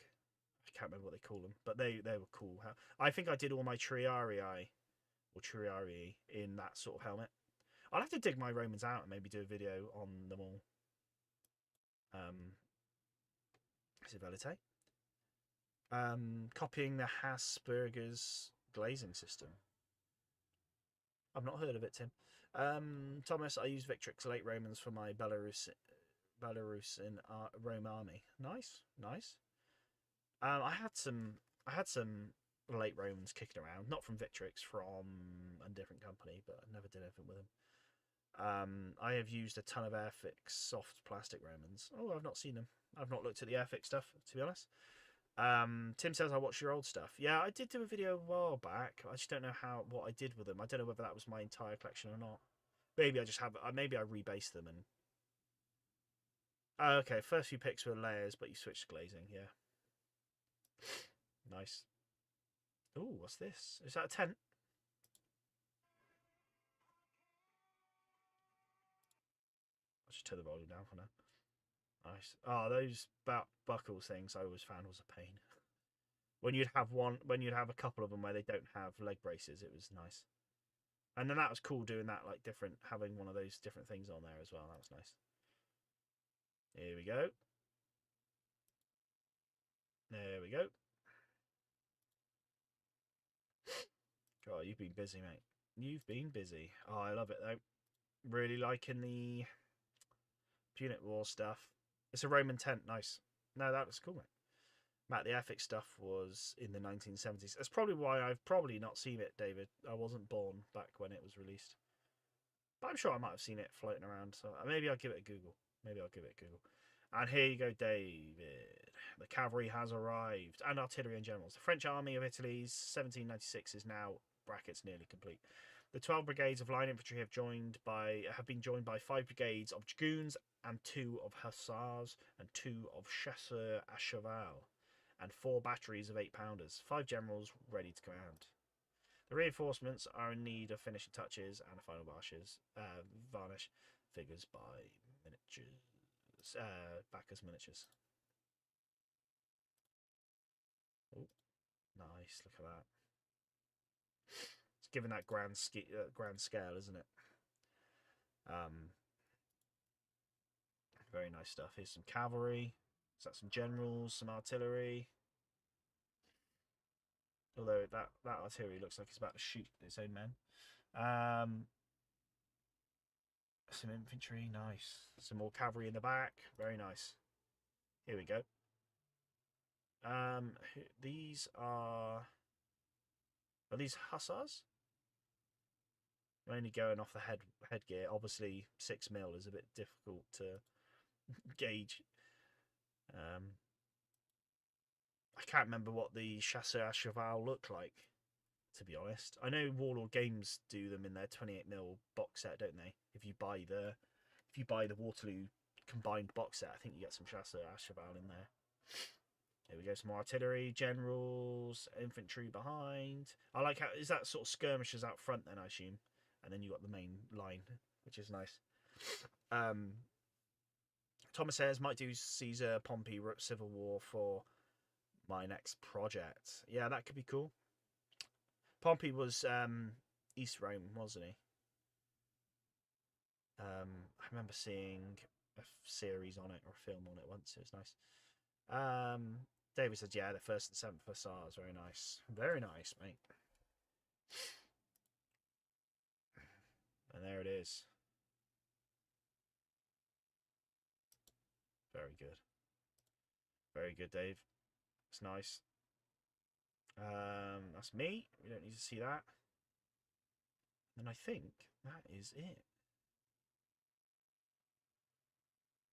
A: I can't remember what they call them, but they were cool. I think I did all my Triarii in that sort of helmet. I'll have to dig my Romans out and maybe do a video on them all. Is it Velite? Copying the Hasburger's glazing system. I've not heard of it, Tim. Thomas, I use Victrix late Romans for my Belarus in Rome army. Nice. I had some late Romans kicking around, not from Victrix, from a different company, but I never did anything with them. I have used a ton of Airfix soft plastic Romans. Oh, I've not seen them. I've not looked at the Airfix stuff, to be honest. Tim says I watched your old stuff. Yeah, I did do a video a while back. I just don't know what I did with them. I don't know whether that was my entire collection or not. Maybe I just have. Maybe I rebased them and. Okay, first few picks were layers, but you switched to glazing. Yeah. Nice. What's this? Is that a tent? I'll just turn the volume down for now. Nice. Oh, those buckles things I always found was a pain. When you'd have a couple of them where they don't have leg braces, it was nice. And then that was cool doing that, like having one of those different things on there as well. That was nice. Here we go. There we go. God, you've been busy, mate. You've been busy. Oh, I love it though. Really liking the Unit War stuff. It's a Roman tent, nice. No, that was cool, mate. Matt, the Ethic stuff was in the 1970s. That's probably why I've probably not seen it, David. I wasn't born back when it was released. But I'm sure I might have seen it floating around. So maybe I'll give it a Google. And here you go, David. The cavalry has arrived, and artillery and generals. The French army of Italy's 1796 is now (brackets) nearly complete. The 12 brigades of line infantry have been joined by 5 brigades of dragoons and 2 of hussars and 2 of chasseurs à cheval, and 4 batteries of 8-pounders. 5 generals ready to command. The reinforcements are in need of finishing touches and a final varnish. Figures by miniatures. Backers miniatures. Oh, nice! Look at that. It's given that grand scale, isn't it? Very nice stuff. Here's some cavalry. Is that some generals? Some artillery. Although that artillery looks like it's about to shoot its own men. Some infantry, nice. Some more cavalry in the back, very nice. Here we go. These are these hussars? I'm only going off the headgear. Obviously, 6mm is a bit difficult to gauge. I can't remember what the chasseurs à cheval look like, to be honest. I know Warlord Games do them in their 28mm box set, don't they? If you buy the Waterloo combined box set, I think you get some chasseurs à cheval in there. Here we go, some more artillery, generals, infantry behind. I like how is that sort of skirmishers out front then, I assume, and then you got the main line, which is nice. Thomas says might do Caesar Pompey Civil War for my next project. Yeah, that could be cool. Pompey was East Rome, wasn't he? I remember seeing a series on it or a film on it once. It was nice. David said, yeah, the 1st and 7th Hussars. Very nice. Very nice, mate. And there it is. Very good. Very good, Dave. It's nice. That's me. We don't need to see that. And I think that is it.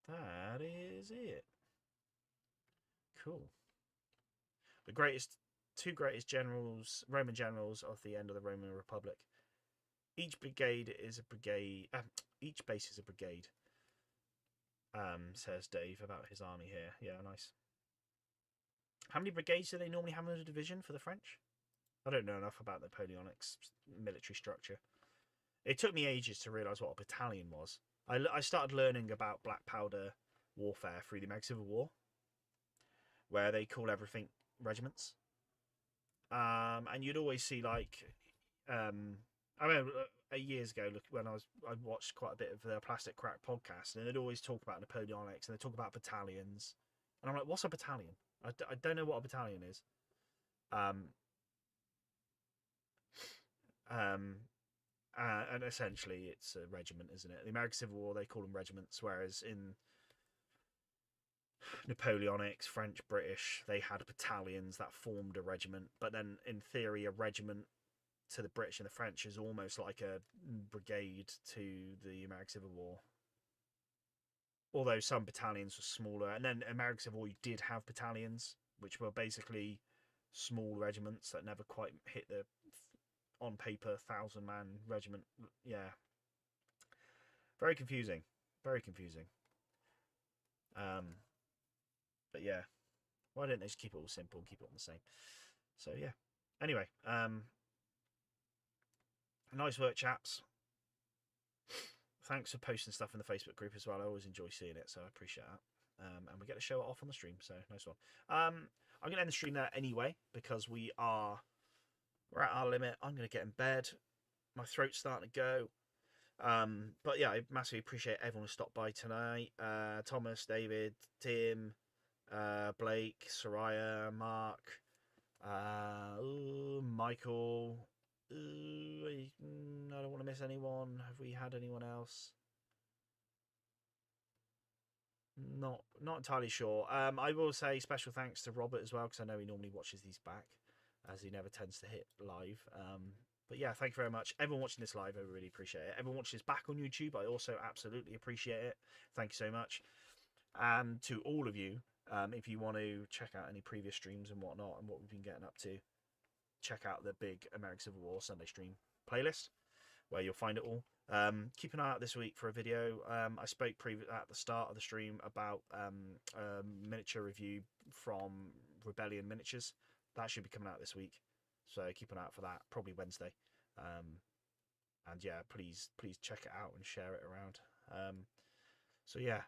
A: That is it. Cool. The two greatest generals, Roman generals of the end of the Roman Republic. Each brigade is a brigade. Each base is a brigade. Says Dave about his army here. Yeah, nice. How many brigades do they normally have in a division for the French? I don't know enough about Napoleonic's military structure. It took me ages to realise what a battalion was. I started learning about black powder warfare through the American Civil War, where they call everything regiments. And you'd always see like, I remember years ago, when I watched quite a bit of the Plastic Crack podcast, and they'd always talk about Napoleonics, and they talk about battalions, and I'm like, what's a battalion? I don't know what a battalion is. And essentially it's a regiment, isn't it? The American Civil War, they call them regiments, whereas in Napoleonics, French, British, they had battalions that formed a regiment. But then in theory, a regiment to the British and the French is almost like a brigade to the American Civil War. Although some battalions were smaller. And then American Civil War, you did have battalions, which were basically small regiments that never quite hit the, on paper, 1,000-man regiment. Yeah. Very confusing. Very confusing. But yeah. Why don't they just keep it all simple and keep it on the same? So yeah. Anyway, nice work, chaps. Thanks for posting stuff in the Facebook group as well. I always enjoy seeing it, so I appreciate that. And we get to show it off on the stream, so nice one. I'm going to end the stream there anyway, because we're at our limit. I'm going to get in bed. My throat's starting to go. But yeah, I massively appreciate everyone who stopped by tonight. Thomas, David, Tim, Blake, Soraya, Mark, Michael. I don't want to miss anyone. Have we had anyone else? Not entirely sure. I will say special thanks to Robert as well, because I know he normally watches these back, as he never tends to hit live. But yeah, thank you very much. Everyone watching this live, I really appreciate it. Everyone watching this back on YouTube, I also absolutely appreciate it. Thank you so much. And to all of you, if you want to check out any previous streams and whatnot and what we've been getting up to, check out the big American Civil War Sunday stream playlist, where you'll find it all. Keep an eye out this week for a video. I spoke at the start of the stream about a miniature review from Rebellion Miniatures. That should be coming out this week, so keep an eye out for that, probably Wednesday. And yeah, please check it out and share it around. So yeah,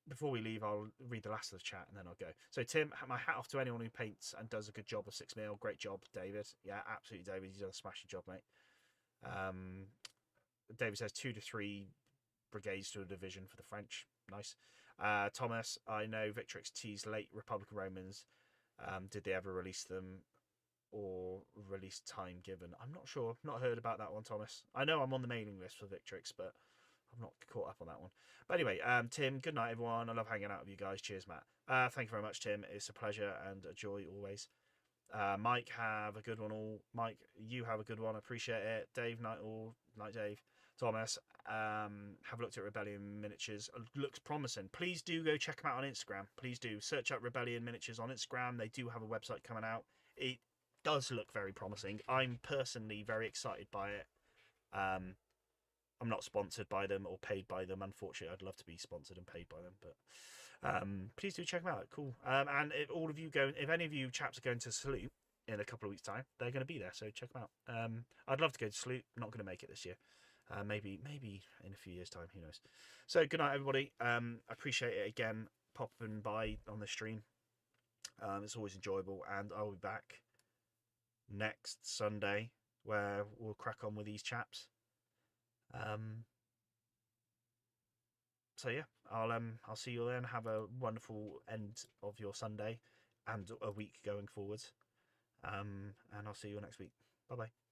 A: before we leave, I'll read the last of the chat and then I'll go. So Tim, my hat off to anyone who paints and does a good job of 6mm. Great job, David. Yeah, absolutely, David. You've done a smashing job, mate. David says 2 to 3 brigades to a division for the French. Nice. Thomas, I know Victrix teased late Republican Romans. Did they ever release them or release time given? I'm not sure. Not heard about that one, Thomas. I know I'm on the mailing list for Victrix, but I'm not caught up on that one. But anyway, Tim, good night, everyone. I love hanging out with you guys. Cheers, Matt. Thank you very much, Tim. It's a pleasure and a joy always. Mike, have a good one all. Mike, you have a good one. Appreciate it. Dave, night all. Night, Dave. Thomas, have looked at Rebellion Miniatures. Looks promising. Please do go check them out on Instagram. Please do. Search up Rebellion Miniatures on Instagram. They do have a website coming out. It does look very promising. I'm personally very excited by it. I'm not sponsored by them or paid by them. Unfortunately, I'd love to be sponsored and paid by them, but please do check them out. Cool. And if all of you go, if any of you chaps are going to Salute in a couple of weeks' time, they're going to be there, so check them out. I'd love to go to Salute. I'm not going to make it this year. Maybe in a few years' time. Who knows? So good night, everybody. I appreciate it again. Popping by on the stream. It's always enjoyable, and I'll be back next Sunday where we'll crack on with these chaps. So yeah, I'll see you then. Have a wonderful end of your Sunday and a week going forwards. And I'll see you next week. Bye bye.